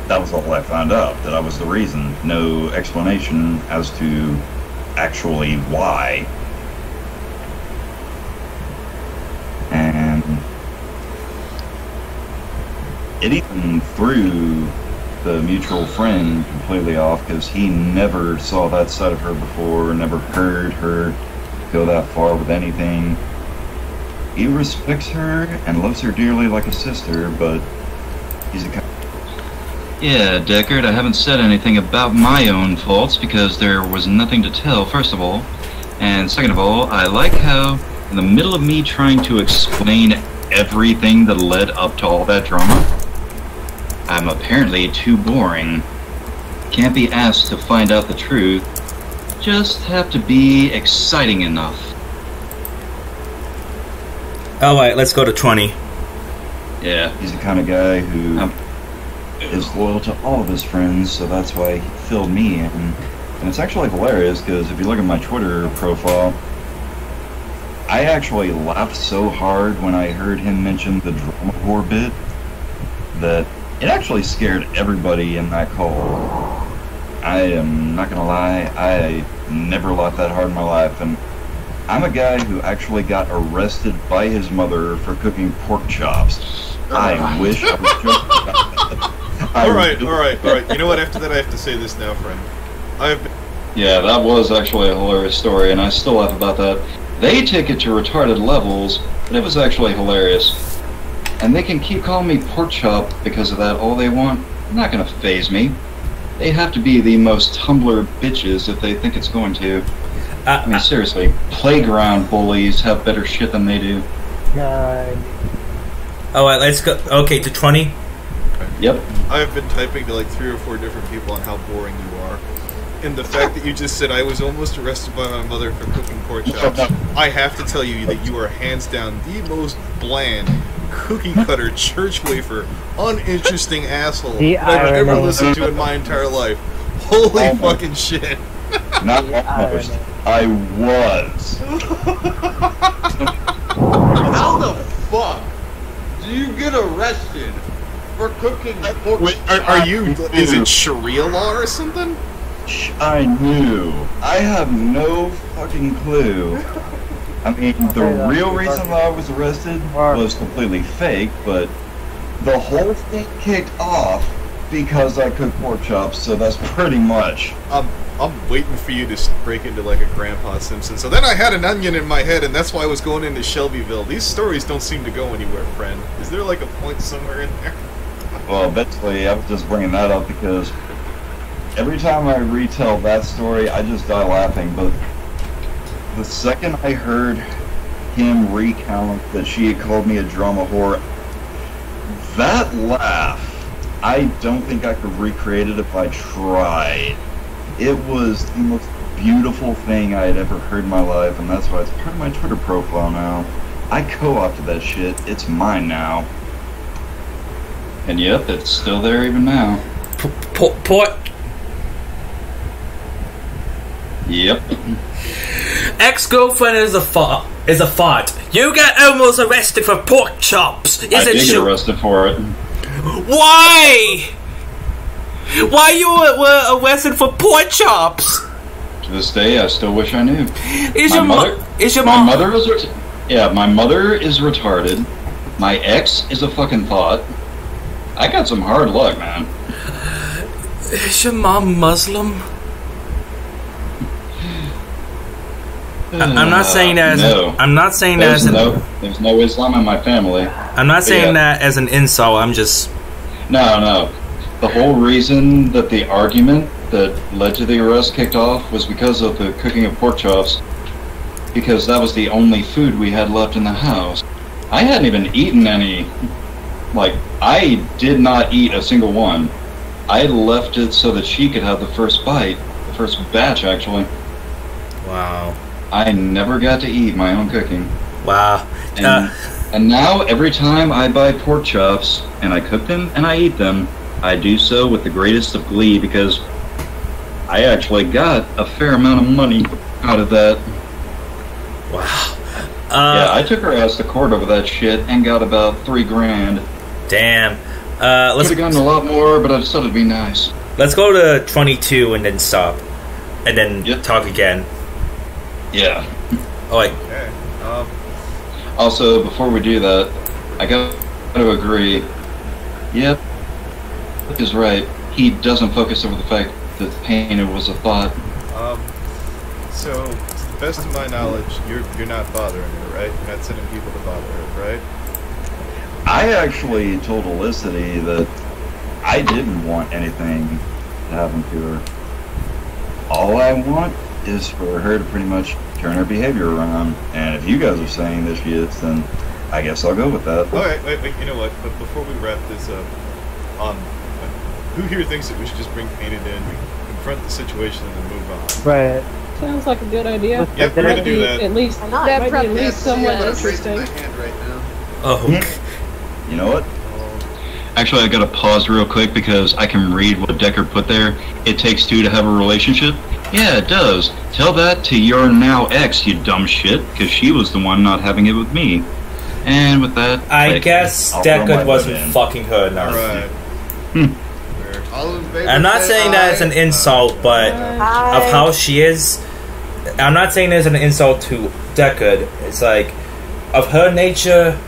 that was all I found out, that I was the reason. No explanation as to actually why. And it even threw the mutual friend completely off, because he never saw that side of her before, never heard her go that far with anything. He respects her and loves her dearly like a sister, but he's a kind. Yeah, Deckard, I haven't said anything about my own faults because there was nothing to tell, first of all. And second of all, I like how, in the middle of me trying to explain everything that led up to all that drama, I'm apparently too boring. Can't be asked to find out the truth. Just have to be exciting enough. Alright, let's go to 20. Yeah. He's the kind of guy who is loyal to all of his friends, so that's why he filled me in. And it's actually hilarious, because if you look at my Twitter profile, I actually laughed so hard when I heard him mention the drama whore bit that it actually scared everybody in that call. I am not gonna lie, I never laughed that hard in my life, and I'm a guy who actually got arrested by his mother for cooking pork chops. I wish I was joking about that. Alright. You know what, after that I have to say this now, friend. Yeah, that was actually a hilarious story, and I still laugh about that. They take it to retarded levels, but it was actually hilarious. And they can keep calling me pork chop because of that all they want. Not gonna faze me. They have to be the most Tumblr bitches if they think it's going to. I mean, seriously, playground bullies have better shit than they do. Alright, let's go. Okay, to 20. Yep. I've been typing to like 3 or 4 different people on how boring you are. And the fact that you just said I was almost arrested by my mother for cooking pork chops, I have to tell you that you are hands down the most bland, cookie-cutter, church wafer, uninteresting asshole that I've ever listened to in my entire life. Holy fucking shit. Not almost. I was. How the fuck do you get arrested for cooking pork? Wait, are you? Is it Sharia law or something? I knew. I have no fucking clue. I mean, the real reason that I was arrested was completely fake, but the whole thing kicked off because I cooked pork chops, so that's pretty much. I'm waiting for you to break into like a Grandpa Simpson. So then I had an onion in my head, and that's why I was going into Shelbyville. These stories don't seem to go anywhere, friend. Is there like a point somewhere in there? Well, eventually, I was just bringing that up because every time I retell that story, I just die laughing. But the second I heard him recount that she had called me a drama whore, that laugh, I don't think I could recreate it if I tried. It was the most beautiful thing I had ever heard in my life, and that's why it's part of my Twitter profile now. I co-opted that shit. It's mine now. And yep, it's still there even now. Port. Yep. Ex-girlfriend is a fart. You got almost arrested for pork chops. I did get arrested for it. Why? Why you were arrested for pork chops? To this day, I still wish I knew. My mother is retarded. My ex is a fucking thought. I got some hard luck, man. Is your mom Muslim? I'm not saying that. No. I'm not saying that as there's no Islam in my family. I'm not saying that as an insult. I'm just. No. The whole reason that the argument that led to the arrest kicked off was because of the cooking of pork chops, because that was the only food we had left in the house. I hadn't even eaten any. Like, I did not eat a single one. I left it so that she could have the first bite, the first batch, actually. Wow. I never got to eat my own cooking. Wow. And now, every time I buy pork chops, and I cook them, and I eat them, I do so with the greatest of glee, because I actually got a fair amount of money out of that. Wow. Yeah, I took her ass to court over that shit, and got about $3 grand. Damn. Could have gotten a lot more, but I just thought it'd be nice. Let's go to 22 and then stop. And then talk again. Yeah. Oh, wait. Okay. Also, before we do that, I got to agree. Yep. Is right. He doesn't focus over the fact that pain was a thought. So, to the best of my knowledge, you're not bothering her, right? You're not sending people to bother her, right? I actually told Elicity that I didn't want anything to happen to her. All I want is for her to pretty much turn her behavior around. And if you guys are saying that she is, then I guess I'll go with that. Alright, wait, you know what? But before we wrap this up, who here thinks that we should just bring Painted in, confront the situation, and then move on? Right. Sounds like a good idea. Yep, we're gonna do that. At least not? that might be at Probably least somewhat interesting. My hand right now. Oh. You know what? Actually, I gotta pause real quick because I can read what Decker put there. It takes two to have a relationship. Yeah, it does. Tell that to your now ex, you dumb shit, because she was the one not having it with me. And with that, I guess Deckard wasn't fucking her enough. Alright. I'm not saying that as an insult, but of how she is, I'm not saying there's an insult to Deckard. It's like, of her nature,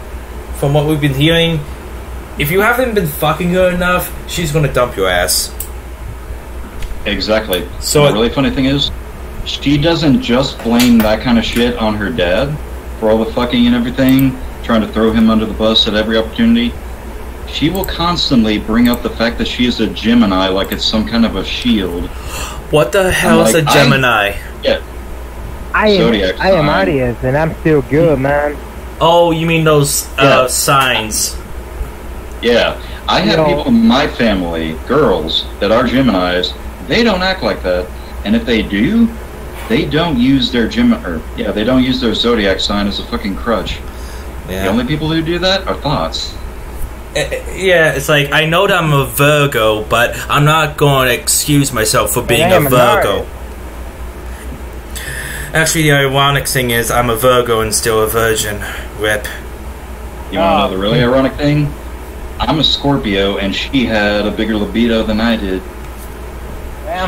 from what we've been hearing, if you haven't been fucking her enough, she's gonna dump your ass. Exactly. So the really funny thing is, she doesn't just blame that kind of shit on her dad for all the fucking and everything, trying to throw him under the bus at every opportunity. She will constantly bring up the fact that she is a Gemini like it's some kind of a shield. What the hell is a Gemini? I am Arius, and I'm still good, man. Oh, you mean those signs? Yeah. I have people in my family, girls, that are Geminis. They don't act like that. And if they do, they don't use their they don't use their zodiac sign as a fucking crutch. Yeah. The only people who do that are thoughts. Yeah, it's like, I know that I'm a Virgo, but I'm not going to excuse myself for being a Virgo. Actually, the ironic thing is, I'm a Virgo and still a virgin. Rip. You want to know the really ironic thing? I'm a Scorpio, and she had a bigger libido than I did.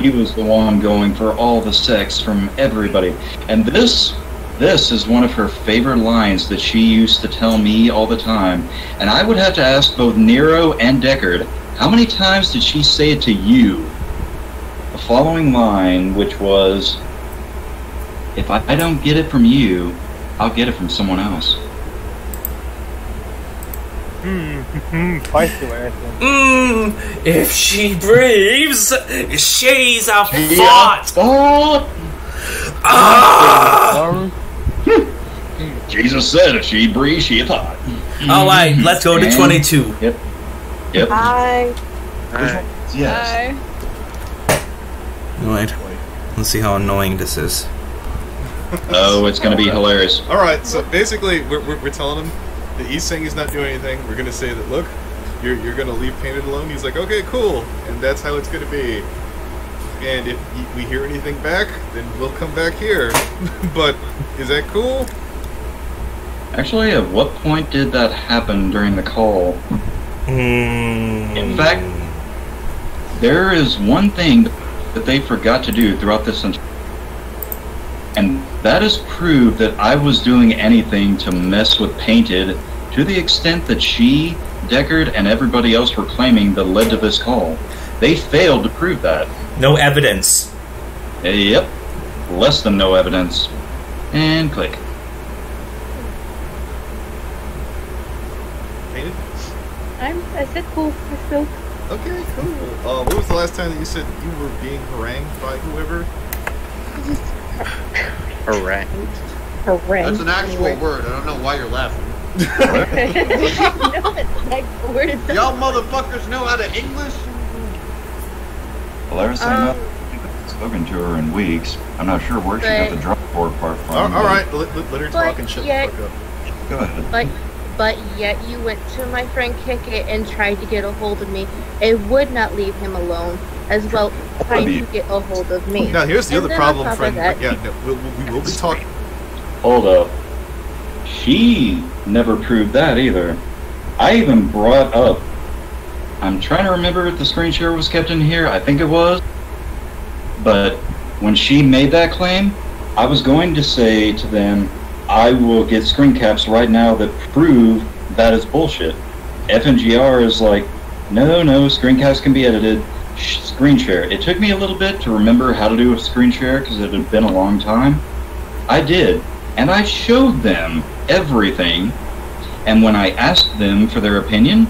She was the one going for all the sex from everybody. And this This is one of her favorite lines that she used to tell me all the time, and I would have to ask both Nero and Deckard, how many times did she say it to you? The following line, which was, if I don't get it from you, I'll get it from someone else. If she breathes, she's a fart. Jesus said if she breathes, she a thought. Alright, let's go to 22. Yep. Hi. Yes. Alright. Let's see how annoying this is. Oh, it's gonna be hilarious. Alright, so basically, we're telling him that he's saying he's not doing anything. We're gonna say that, look, you're gonna leave Painted alone. He's like, okay, cool. And that's how it's gonna be. And if we hear anything back, then we'll come back here. But, is that cool? Actually, at what point did that happen during the call? In fact, there is one thing that they forgot to do throughout this entire, and that is prove that I was doing anything to mess with Painted to the extent that she, Deckard, and everybody else were claiming that led to this call. They failed to prove that. No evidence. Yep. Less than no evidence. And click. Painted? I said cool. I spoke. Okay, cool. What was the last time that you said you were being harangued by whoever? Harangued. That's an actual word. I don't know why you're laughing. No, it's like the word itself. Y'all motherfuckers know how to English? Polaris saying I haven't spoken to her in weeks. I'm not sure where she got the drop board part from. Alright, let her talk and shut the fuck up. Go ahead. But yet you went to my friend Kickit and tried to get a hold of me. It would not leave him alone, as well trying to get a hold of me. Now here's the other problem, friend. That, yeah, no, we will be talking. Hold up. She never proved that either. I even brought up, I'm trying to remember if the screen share was kept in here, I think it was. But when she made that claim, I was going to say to them, I will get screen caps right now that prove that is bullshit. FNGR is like, no, screen caps can be edited. Screen share. It took me a little bit to remember how to do a screen share because it had been a long time. I did, and I showed them everything. And when I asked them for their opinion,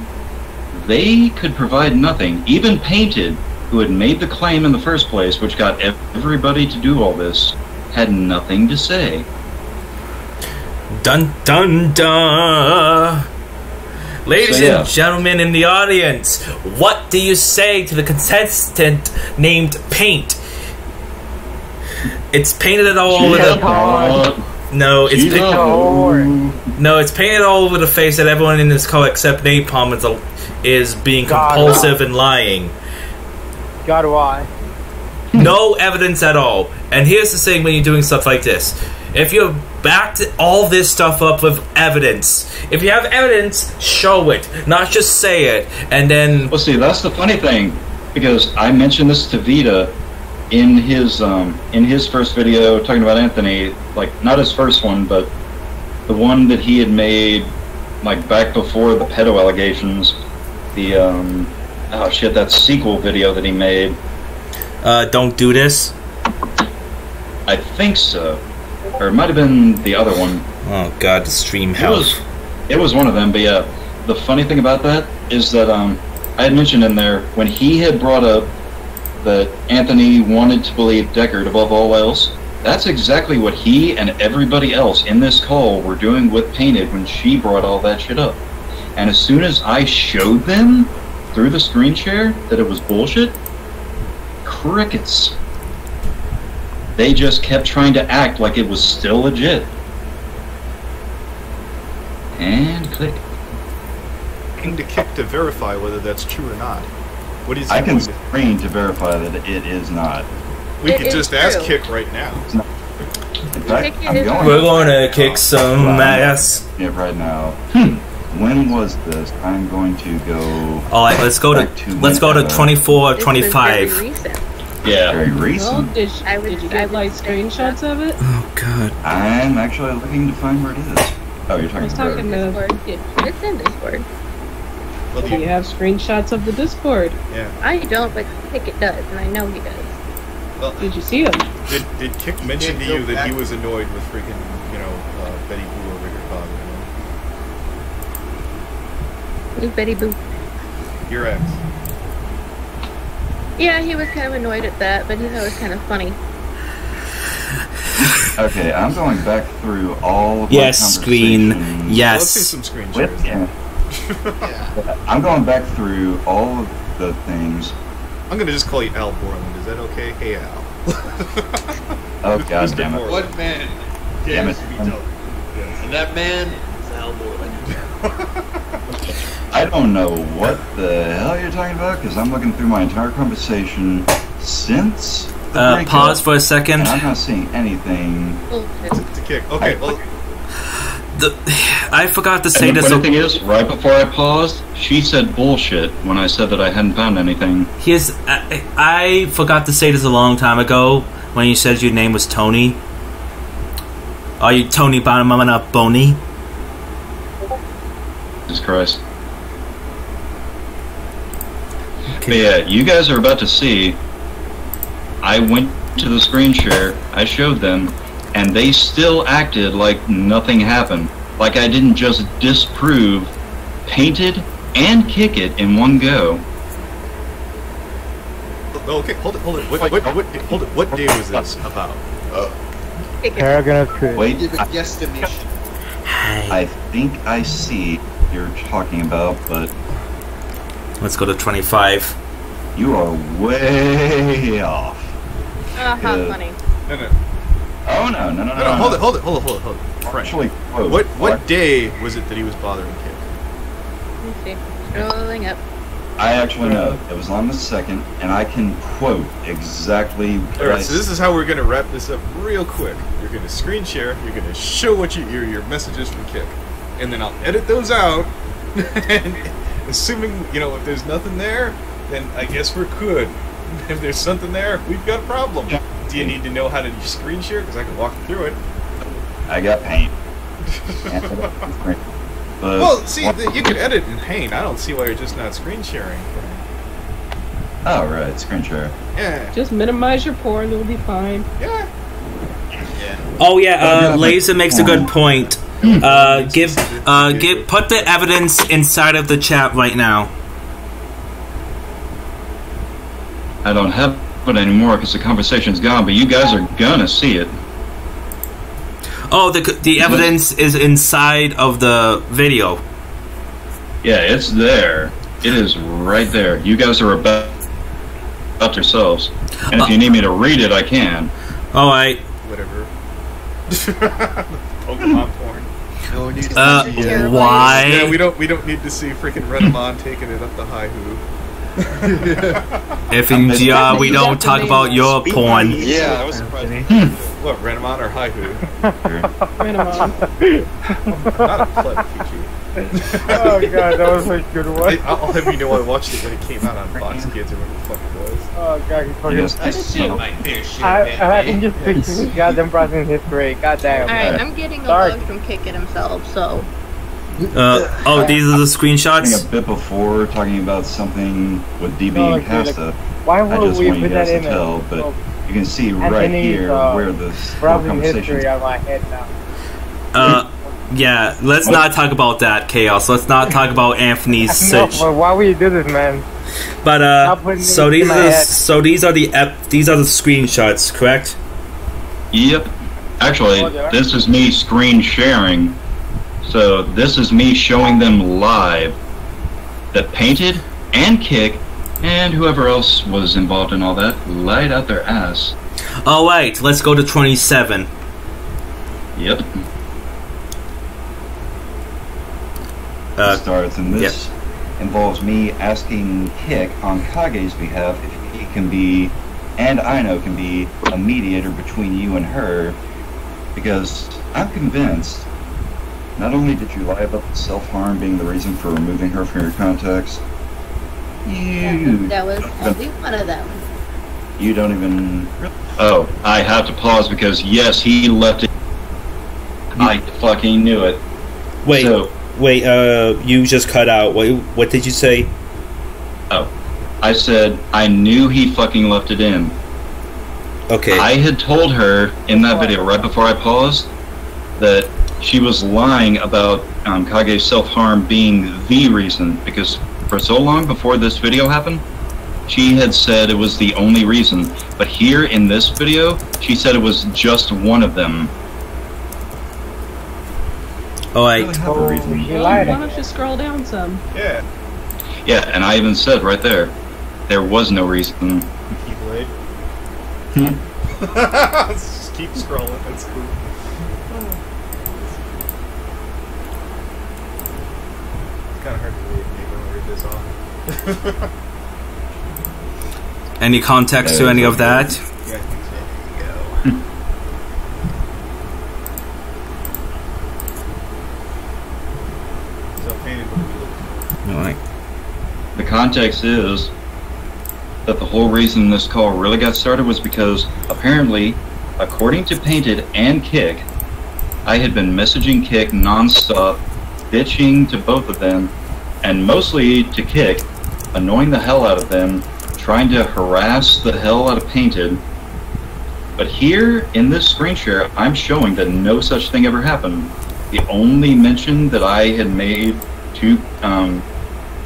they could provide nothing. Even Painted, who had made the claim in the first place, which got everybody to do all this, had nothing to say. Dun dun dun! Ladies and gentlemen in the audience, what do you say to the contestant named Paint? It's painted all over the... No, it's it's painted all over the face that everyone in this call except Napalm is being compulsive and lying. God, why? No evidence at all. And here's the thing when you're doing stuff like this. If you backed all this stuff up with evidence, if you have evidence, show it, not just say it, and then... Well, see, that's the funny thing, because I mentioned this to Vita in his first video talking about Anthony, like, not his first one, but the one that he had made, like, back before the pedo allegations, the, oh shit, that sequel video that he made. Don't do this? I think so. Or it might have been the other one. Oh god, the stream health. It was one of them, but yeah. The funny thing about that is that I had mentioned in there, when he had brought up that Anthony wanted to believe Deckard above all else, that's exactly what he and everybody else in this call were doing with Painted when she brought all that shit up. And as soon as I showed them through the screen share that it was bullshit, crickets. They just kept trying to act like it was still legit. And click. To kick to verify whether that's true or not. What is I can screen to verify that it is not. We could just ask Kick right now. In fact, we're going to kick some ass. Yeah, right now. When was this? I'm going to go. All right, let's go to 24 or 25. Yeah. Very Well, recent. did you get like screenshots of it? Oh God. I'm actually looking to find where it is. Oh, you're I talking was about talking it. to. Discord. It's in Discord. Well, Do you have screenshots of the Discord? yeah. I don't, but Ticket does, and I know he does. Well, Did you see them? did Kick mention to you that he was annoyed with freaking, Betty Boo over here bothering him? Who's Betty Boo? Your ex. Yeah, he was kind of annoyed at that, but he thought it was kind of funny. Okay, I'm going back through all of Yes, my screen. conversations Let's see Yes. some screen with shares. him. Yeah. I'm going back through all of the things. I'm gonna just call you Al Borland. Is that okay? Hey, Al. Oh God Mr. damn it! Borland. What man Damn dares it. to be told? And that man is Al Borland. I don't know what the hell you're talking about because I'm looking through my entire conversation since the breakup, Pause for a second. and I'm not seeing anything. Bullshit. To Kick. Okay, well, I forgot to say And the this. funny thing is, right before I paused, she said bullshit when I said that I hadn't found anything. I forgot to say this a long time ago when you said your name was Tony. Are you Tony Bonamana Boney? Jesus Christ. But yeah, you guys are about to see. I went to the screen share, I showed them, and they still acted like nothing happened. Like I didn't just disprove Painted and Kick It in one go. okay, hold it. Hold it. What day was this about? Paragon of truth. Wait, Give a guesstimation. I think I see what you're talking about, but Let's go to 25. you are way off. How Good. funny. No. Oh no! No, hold it. Frank. Actually, quote, What day was it that he was bothering Kick? Let me see. Scrolling up. I actually know. It was on the 2nd, and I can quote exactly what I Alright, so this is how we're gonna wrap this up real quick. You're gonna screen share, you're gonna show what your messages from Kick. And then I'll edit those out, and assuming, if there's nothing there, then I guess we're good. If there's something there, we've got a problem. Do you need to know how to screen share? Because I can walk you through it. I got paint. But Well, see, you can edit in Paint. I don't see why you're just not screen sharing. oh right, screen share. Yeah. Just minimize your porn, it'll be fine. Yeah. Oh yeah, Laser makes a good point. Put the evidence inside of the chat right now. I don't have it anymore because the conversation's gone, but you guys are gonna see it. Oh, the evidence is inside of the video. Yeah, it's there. It is right there. You guys are about yourselves. And if you need me to read it, I can. All right. Whatever. Pokemon porn. No need to Why? Yeah, we don't need to see freaking Redamon taking it up the high hoo. FNGR, we don't talk about your porn. Yeah, I was surprised. What, Redamon or high hoo? Minimum. Not a pleb, Fiji. Oh god, that was a good one. I'll have you know I watched it when it came out on Fox Kids or whatever the fuck it was. Oh god, he's fucking. Yes, I see my fair share. I can just picture this goddamn browsing history. Goddamn. Alright, I'm getting a Sorry. log from Kick It himself, so. These are the I think screenshots. a bit before talking about something with DB No, and dude, Casta. Why I would just we want you put guys that to in tell, there? but you can see right Anthony's, here where this whole browsing conversation. history on my head now. Yeah, let's not talk about that, Chaos. Let's not talk about Anthony's No, search. but why would you do this, man? But putting so it these in are my head. these are the screenshots, correct? Yep. Actually, Oh, they are? this is me screen sharing. So this is me showing them live that Painted and Kick and whoever else was involved in all that lied out their ass. All right, let's go to 27. Yep. Starts, and this involves me asking Kick on Kage's behalf if he can be, and Aino can be, a mediator between you and her, because I'm convinced not only did you lie about the self-harm being the reason for removing her from your contacts, you That was only one of them. You don't even... Oh, I have to pause because, yes, he left it. I fucking knew it. Wait, So, you just cut out. What did you say? oh, I said I knew he fucking left it in. Okay. I had told her in that video right before I paused that she was lying about Kage's self-harm being the reason, because for so long before this video happened, she had said it was the only reason. But here in this video, she said it was just one of them. Alright. Really have a reason. She Why lied. don't you scroll down some? Yeah. Yeah, and I even said right there, there was no reason. Keyblade. Let's just keep scrolling. That's cool. It's kind of hard to read this off. Any context to any of that? Yeah, I think so. There you go. So painted what we look for. Alright. The context is that the whole reason this call really got started was because apparently, according to Painted and Kick, I had been messaging Kick non-stop, bitching to both of them, and mostly to Kick, annoying the hell out of them, trying to harass the hell out of Painted. But here, in this screen share, I'm showing that no such thing ever happened. The only mention that I had made to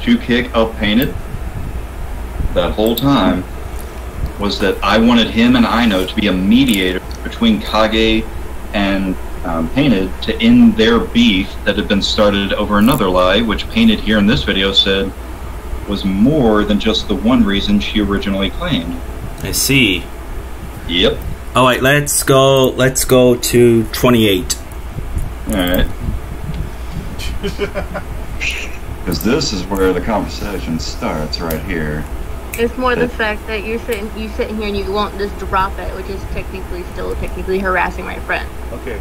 Kick of Painted that whole time was that I wanted him and Aino to be a mediator between Kage and Painted to end their beef that had been started over another lie, which Painted here in this video said was more than just the one reason she originally claimed. I see. Yep. Alright, let's go to 28. Alright. Because this is where the conversation starts, right here. It's more the fact that you're sitting here and you won't just drop it, which is technically harassing my friend. Okay,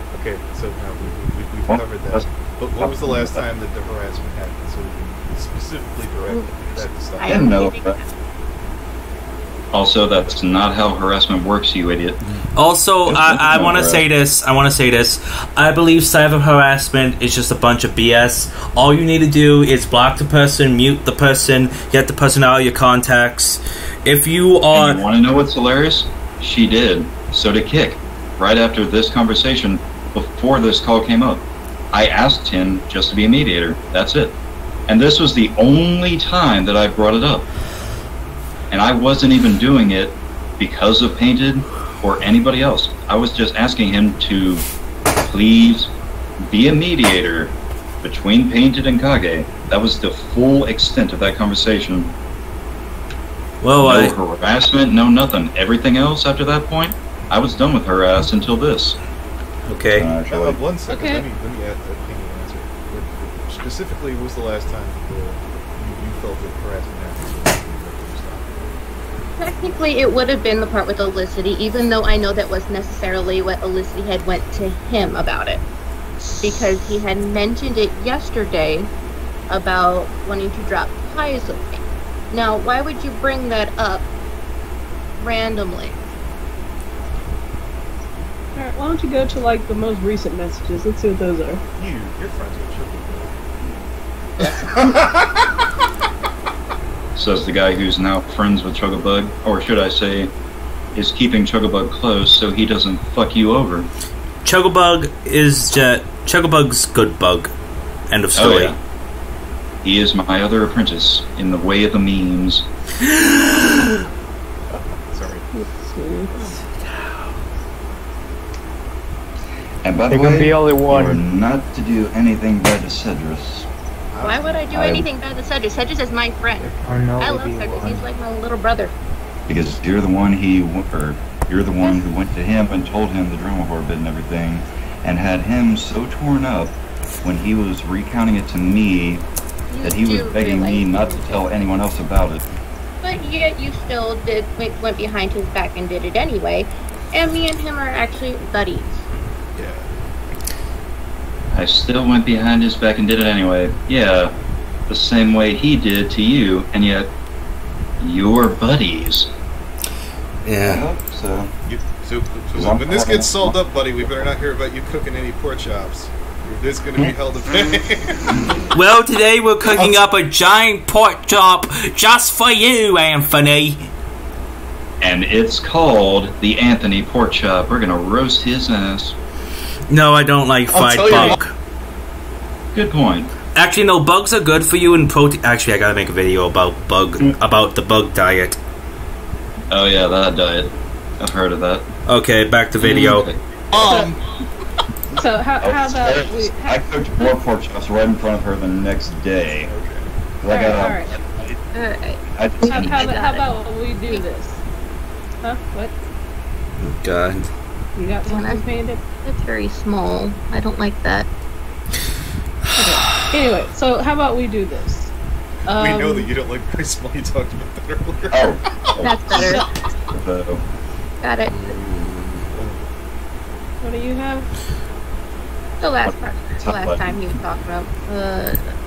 so now we've covered that. But what was the last time that the harassment happened, so we can specifically direct that to stop? I didn't know that. Also, that's not how harassment works, you idiot. Also, I want to say this. I believe cyber harassment is just a bunch of BS. All you need to do is block the person, mute the person, get the person out of your contacts. If you are... And you want to know what's hilarious? She did. So did Kick. Right after this conversation, before this call came up, I asked him just to be a mediator. That's it. And this was the only time that I brought it up. And I wasn't even doing it because of Painted or anybody else. I was just asking him to please be a mediator between Painted and Kage. That was the full extent of that conversation. Well, no harassment, no nothing. Everything else after that point, I was done with her ass until this. Okay. One second. Okay. Let me add that opinion answer. Specifically, what was the last time you felt that harassment happened? Technically, it would have been the part with Olicity, even though I know that wasn't necessarily what Olicity had went to him about it. Because he had mentioned it yesterday about wanting to drop ties with me. Now, why would you bring that up randomly? Alright, why don't you go to like the most recent messages? Let's see what those are. You're friends with Says the guy who's now friends with Chugabug, or should I say, is keeping Chugabug close so he doesn't fuck you over. Chugabug's good bug. End of story. Oh, yeah. He is my other apprentice in the way of the memes. Sorry. And by the There can way, be only you one. are not to do anything bad to Cedrus. Why would I do anything bad to Cedrus? Cedrus is my friend. I love Cedrus. He's like my little brother. Because you're the one you're the one who went to him and told him the drama horror bit and everything, and had him so torn up when he was recounting it to me that he was begging me not to tell anyone else about it. But yet you still went behind his back and did it anyway. And me and him are actually buddies. Yeah. I still went behind his back and did it anyway. Yeah, the same way he did to you, and yet you're buddies. I Yeah. hope so. So when this gets sold up, buddy, we better not hear about you cooking any pork chops. This going to be hell to pay. Well, today we're cooking up a giant pork chop just for you, Anthony. And it's called the Anthony Pork Chop. We're gonna roast his ass. No, I don't like fried bug. Good point. Actually, no, bugs are good for you and protein. Actually, I gotta make a video about the bug diet. Oh yeah, that diet. I've heard of that. Okay, back to video. Okay. So how about we? I cooked more pork chops right in front of her the next day. All right. I just How about we do this? Huh? What? Oh, God. You got something painted? It's very small. I don't like that. Okay. Anyway, so how about we do this? We know that you don't like very small. You talked about that earlier. Oh. That's better. Got it. What do you have? The last time you talked about.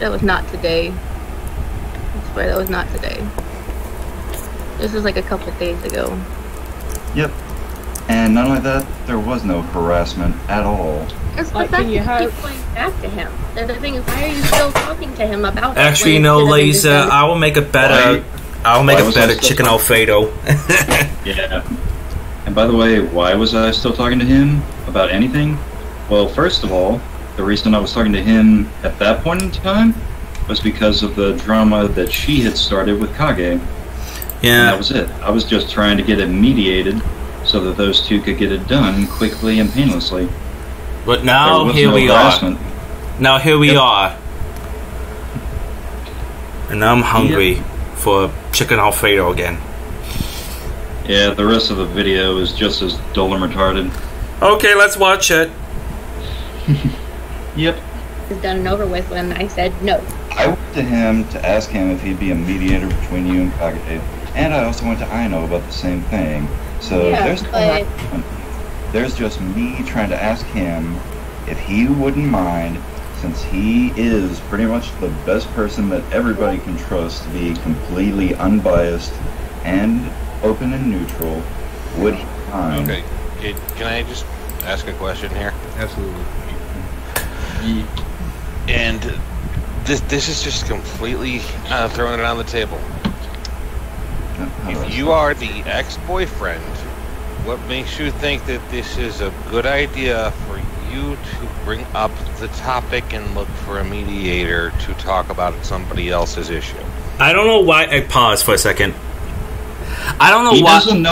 That was not today. I swear that was not today. This was like a couple of days ago. Yep. And not only that, there was no harassment at all. It's the Like, fact can you that you have- keep going back to him. The thing is, why are you still talking to him about that Actually, when no, you could've just Lisa. done it? I will make a better. I'll make Why a was I better still chicken Alfredo. Yeah. And by the way, why was I still talking to him about anything? Well, first of all, the reason I was talking to him at that point in time was because of the drama that she had started with Kage. And that Yeah. was it. I was just trying to get it mediated so that those two could get it done quickly and painlessly. But There now was here no we harassment. are. Now here we Yep. are. And now I'm hungry for chicken Alfredo again. Yeah, the rest of the video is just as dull and retarded. Okay, let's watch it. Yep. It's done and over with when I said no. I went to him to ask him if he'd be a mediator between you and Kage, and I also went to Aino about the same thing. So Yeah, there's just me trying to ask him if he wouldn't mind, since he is pretty much the best person that everybody can trust to be completely unbiased and open and neutral, would he mind? Okay. Can I just ask a question here? Absolutely. And this is just completely throwing it on the table. If you are the ex-boyfriend, what makes you think that this is a good idea for you to bring up the topic and look for a mediator to talk about somebody else's issue? I don't know why. I paused for a second. I don't know He why. doesn't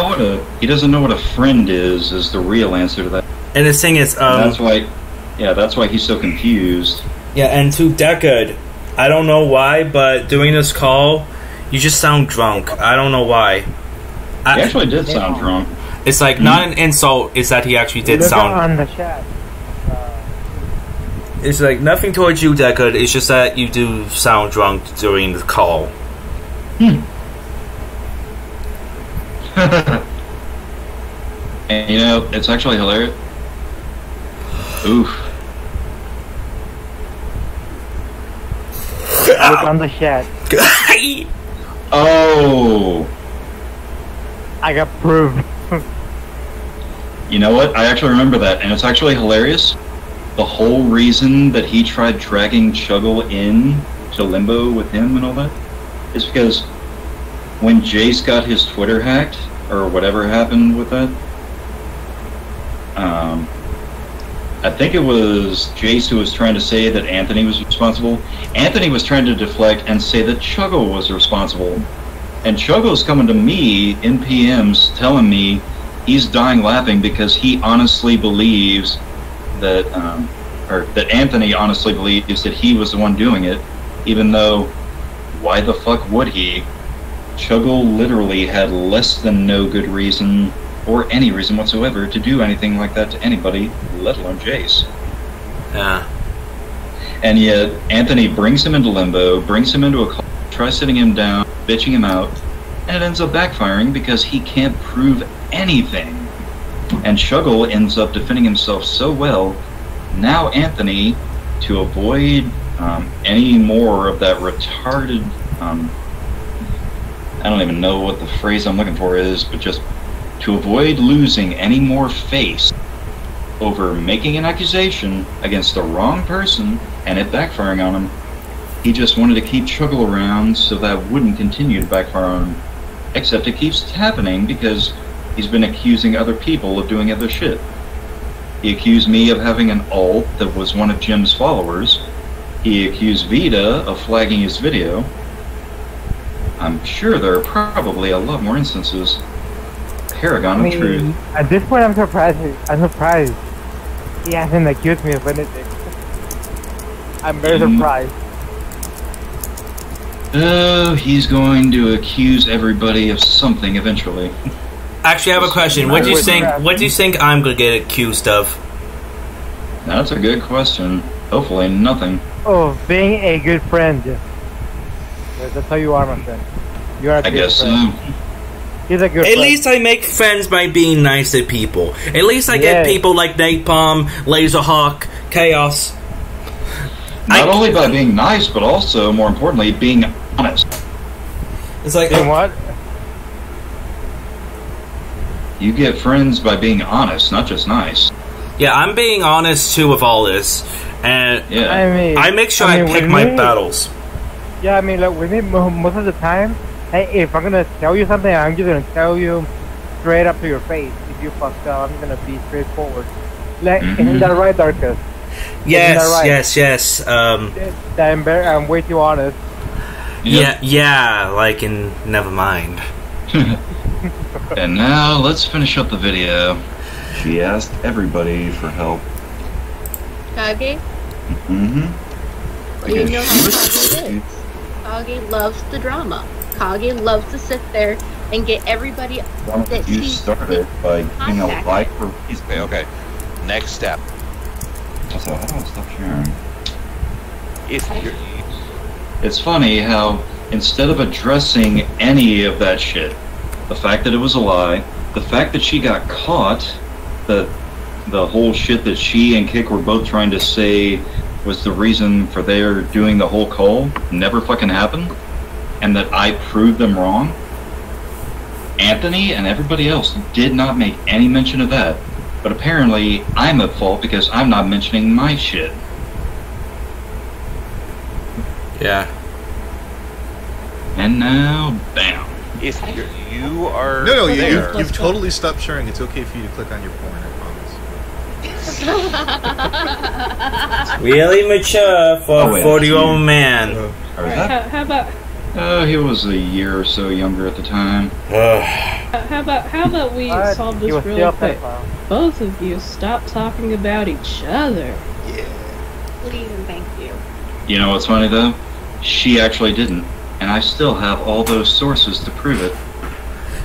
know what a friend is the real answer to that. And the thing is, That's why he's so confused. yeah, and to Deckard, I don't know why, but during this call, you just sound drunk. I don't know why. He actually did sound drunk. It's like not an insult. It's that he actually did Look sound. on the chat. It's like nothing towards you, Deckard. It's just that you do sound drunk during the call. And you know, it's actually hilarious. Oof. Look on the chat. Oh. I got proof. You know what? I actually remember that, and it's actually hilarious. The whole reason that he tried dragging Chuggle in to Limbo with him and all that is because when Jace got his Twitter hacked, or whatever happened with that, I think it was Jace who was trying to say that Anthony was responsible. Anthony was trying to deflect and say that Chuggle was responsible. And Chuggle's coming to me in PMs telling me he's dying laughing because he honestly believes that, or that Anthony honestly believes that he was the one doing it, even though, why the fuck would he? Chuggle literally had less than no good reason, or any reason whatsoever, to do anything like that to anybody, let alone Jace. Yeah. And yet, Anthony brings him into Limbo, brings him into a call, tries sitting him down, bitching him out, and it ends up backfiring because he can't prove anything. And Chuggle ends up defending himself so well, now Anthony, to avoid any more of that retarded, I don't even know what the phrase I'm looking for is, but just to avoid losing any more face over making an accusation against the wrong person and it backfiring on him. He just wanted to keep Chuggle around so that wouldn't continue to backfire on him. Except it keeps happening because he's been accusing other people of doing other shit. He accused me of having an alt that was one of Jim's followers. He accused Vita of flagging his video. I'm sure there are probably a lot more instances. Paragon of truth. At this point, I'm surprised. He hasn't accused me of anything. I'm very surprised. Oh, he's going to accuse everybody of something eventually. Actually, I have a question. What do you think? What do you think I'm gonna get accused of? That's a good question. Hopefully, nothing. Oh, being a good friend. That's how you are, my friend. You are a I good guess friend. so. He's a good At friend. least I make friends by being nice to people. At least I get people like Napalm, Laserhawk, Chaos. Not only by being nice, but also, more importantly, being honest. It's like what? You get friends by being honest, not just nice. Yeah, I'm being honest too with all this, and yeah. I make sure I pick my battles. Yeah, I mean, like with me, most of the time, hey, if I'm gonna tell you something, I'm just gonna tell you straight up to your face. If you fucked up, I'm gonna be straightforward. Like, isn't that right, Darkus? Yes, right? yes. I'm way too honest. Yeah, like in Nevermind. And now, let's finish up the video. She asked everybody for help. Kage? Mm-hmm. Well, you know how Kage is. Kage loves the drama. Kage loves to sit there and get everybody that You started by being a light for reason. Okay. Next step. So how do I stop sharing? It's funny how, instead of addressing any of that shit, the fact that it was a lie, the fact that she got caught, the whole shit that she and Kick were both trying to say was the reason for their doing the whole call never fucking happened, and that I proved them wrong. Anthony and everybody else did not make any mention of that, but apparently I'm at fault because I'm not mentioning my shit. Yeah. And now, bam. If you are No, there, you've totally stopped sharing. It's okay for you to click on your porn, I promise. Really mature for a 40-year-old man. How about He was a year or so younger at the time. how about we solve this real quick? Both of you stop talking about each other. Please and thank you. You know what's funny though? She actually didn't, and I still have all those sources to prove it.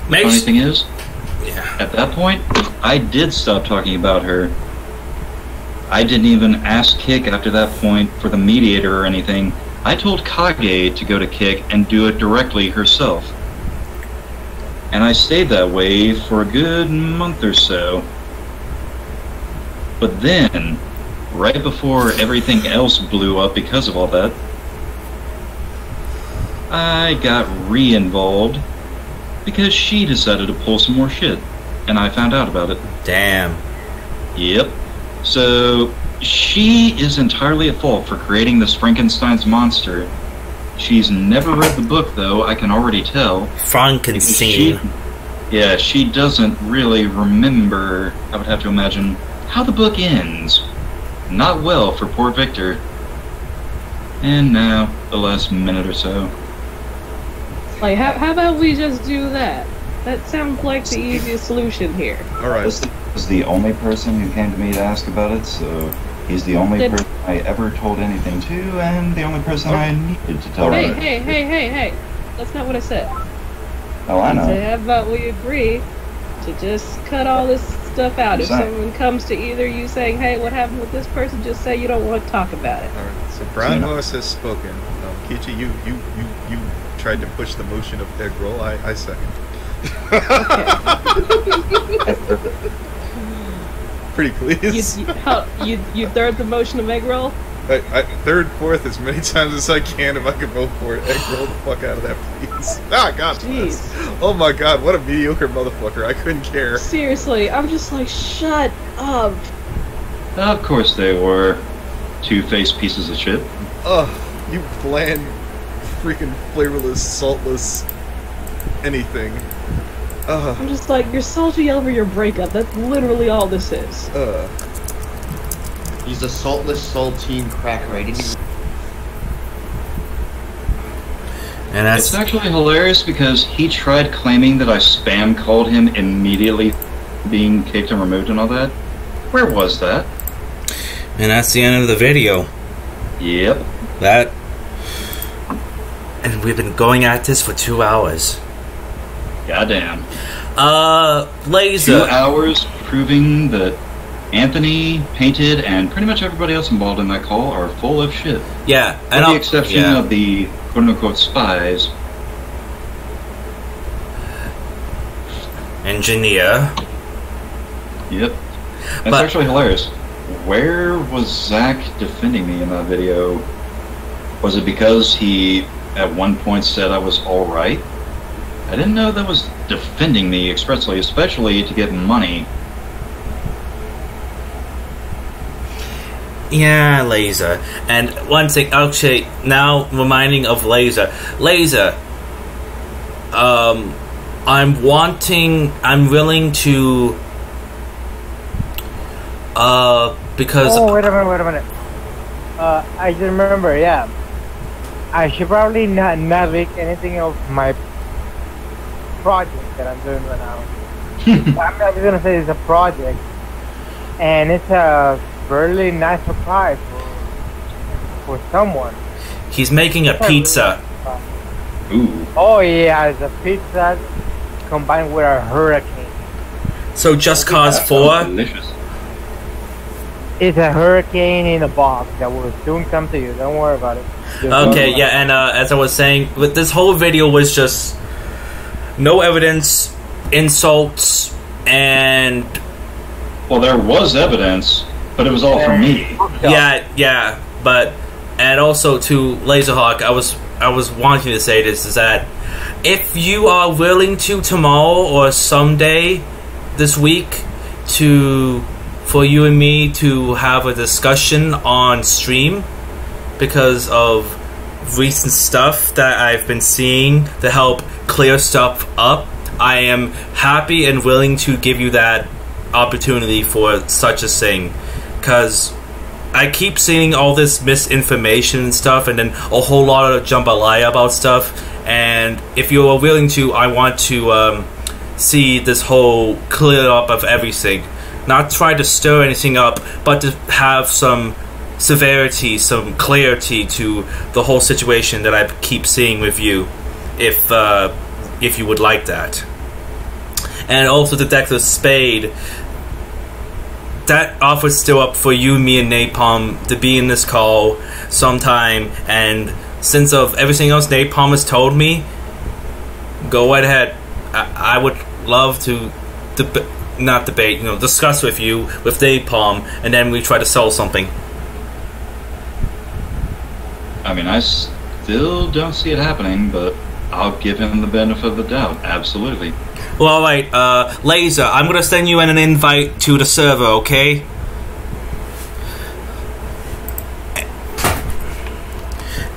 The funny thing is, at that point, I did stop talking about her. I didn't even ask Kick after that point for the mediator or anything. I told Kage to go to Kick and do it directly herself. And I stayed that way for a good month or so. But then, right before everything else blew up because of all that, I got re-involved because she decided to pull some more shit, and I found out about it. Damn. Yep. So, she is entirely at fault for creating this Frankenstein's monster. She's never read the book, though, I can already tell. Frankenstein. Yeah, she doesn't really remember, I would have to imagine, how the book ends. Not well for poor Victor. And now, the last minute or so. Like, how about we just do that? That sounds like the easiest solution here. Alright. Was the only person who came to me to ask about it, so he's the only person I ever told anything to, and the only person I needed to tell. Hey. That's not what I said. Oh, I know. I said, how about we agree to just cut all this stuff out? If someone comes to either you saying, hey, what happened with this person, just say you don't want to talk about it. Alright, so Brian Lewis has spoken. Kichi, you tried to push the motion of egg roll. I second. Pretty please. You third the motion of egg roll? Third, fourth, as many times as I can if I can vote for it. Egg roll the fuck out of that, please. Ah, God bless. Oh my God, what a mediocre motherfucker. I couldn't care. Seriously, I'm just like, shut up. Of course they were. Two-faced pieces of shit. Ugh, you bland, freaking flavorless, saltless anything. I'm just like, you're salty over your breakup. That's literally all this is. He's a saltless saltine cracker. I didn't even... And that's It's actually hilarious because he tried claiming that I spam called him immediately being kicked and removed and all that. Where was that? and that's the end of the video. Yep. That, and we've been going at this for 2 hours. Goddamn. Laser. 2 hours proving that Anthony, Painted, and pretty much everybody else involved in that call are full of shit. Yeah, With the exception of the quote-unquote spies. Engineer. Yep. That's actually hilarious. Where was Zach defending me in that video? Was it because he at one point said I was alright? I didn't know that was defending me expressly, especially to get money. Yeah, Laser. And one thing, actually, now reminding of Laser. Laser, I'm willing to, because... Oh, wait a minute. I just remember, yeah. I should probably not leak anything of my project that I'm doing right now. I'm not gonna say it's a project, and it's a really nice surprise for someone. He's making a pizza. Ooh. Oh yeah, it's a pizza combined with a hurricane. So Just Cause 4? Delicious. It's a hurricane in a box that will soon come to you. Don't worry about it. Okay, yeah, and as I was saying, with this whole video was just no evidence, insults, and... Well, there was evidence, but it was all from me. Yeah, but... And also to Laserhawk, I was wanting to say this, is that if you are willing to tomorrow or someday this week for you and me to have a discussion on stream because of recent stuff that I've been seeing to help clear stuff up, I am happy and willing to give you that opportunity for such a thing, because I keep seeing all this misinformation and stuff, and then a whole lot of jambalaya about stuff, and if you are willing to, I want to see this whole clear up of everything. Not try to stir anything up, but to have some severity, some clarity to the whole situation that I keep seeing with you, if you would like that. And also Detective Spade, that offer's still up for you, me, and Napalm to be in this call sometime, and since of everything else Napalm has told me, go right ahead. I would love to not debate, discuss with you, with Napalm, and then we try to sell something. I mean, I still don't see it happening, but I'll give him the benefit of the doubt. Absolutely. Well, alright, Laser, I'm gonna send you an invite to the server, okay?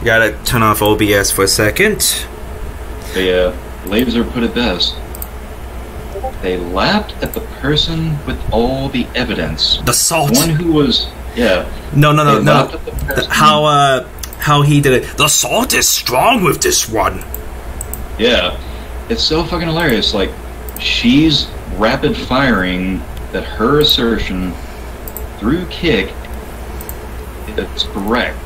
Gotta turn off OBS for a second. Laser put it best. They laughed at the person with all the evidence. The salt. One who was, No. How he did it. The salt is strong with this one. Yeah. It's so fucking hilarious. Like, she's rapid firing that her assertion through kick is correct.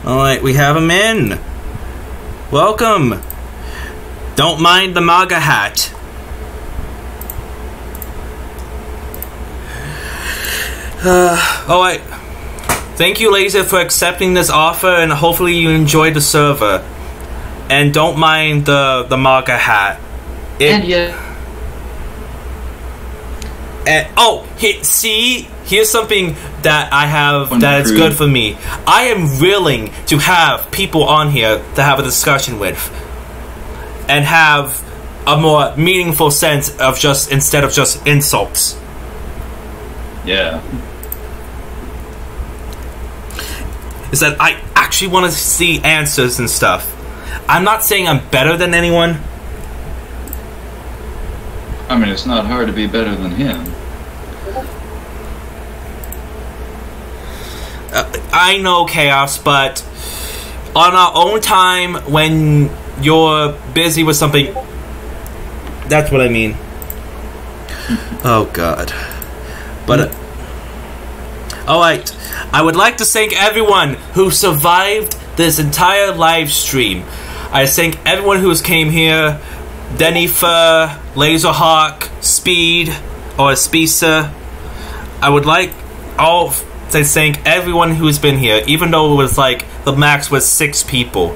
Alright, we have him in. Welcome. Don't mind the MAGA hat. Alright. Thank you, Laser, for accepting this offer, and hopefully you enjoyed the server. And don't mind the MAGA hat. And here's something that I have that is Untrue. good for me. I am willing to have people on here to have a discussion with, and have a more meaningful sense of instead of just insults. Yeah. Is that I actually want to see answers and stuff. I'm not saying I'm better than anyone. I mean, it's not hard to be better than him. I know, Chaos, but on our own time, when you're busy with something, that's what I mean. Oh God. But alright, I would like to thank everyone who survived this entire live stream. I thank everyone who came here. Denifer, Laserhawk, Speed, or Speesa. I would like all to thank everyone who's been here, even though it was like the max was 6 people.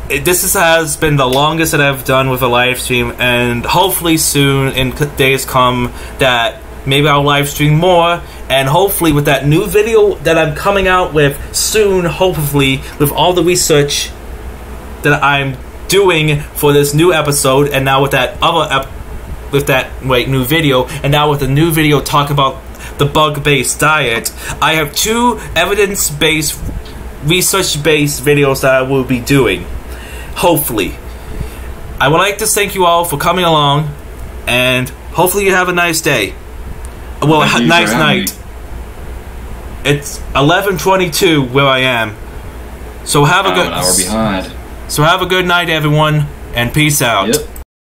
This has been the longest that I've done with a live stream, and hopefully soon in days come that maybe I'll live stream more, and hopefully with that new video that I'm coming out with soon, hopefully with all the research that I'm doing for this new episode, and now with that new video, and now with the new video talk about the bug-based diet, I have 2 evidence-based, research-based videos that I will be doing. Hopefully. I would like to thank you all for coming along, and hopefully you have a nice day. Well, a nice night. It's 11:22 where I am. So have a good... an hour behind. So have a good night, everyone, and peace out. Yep.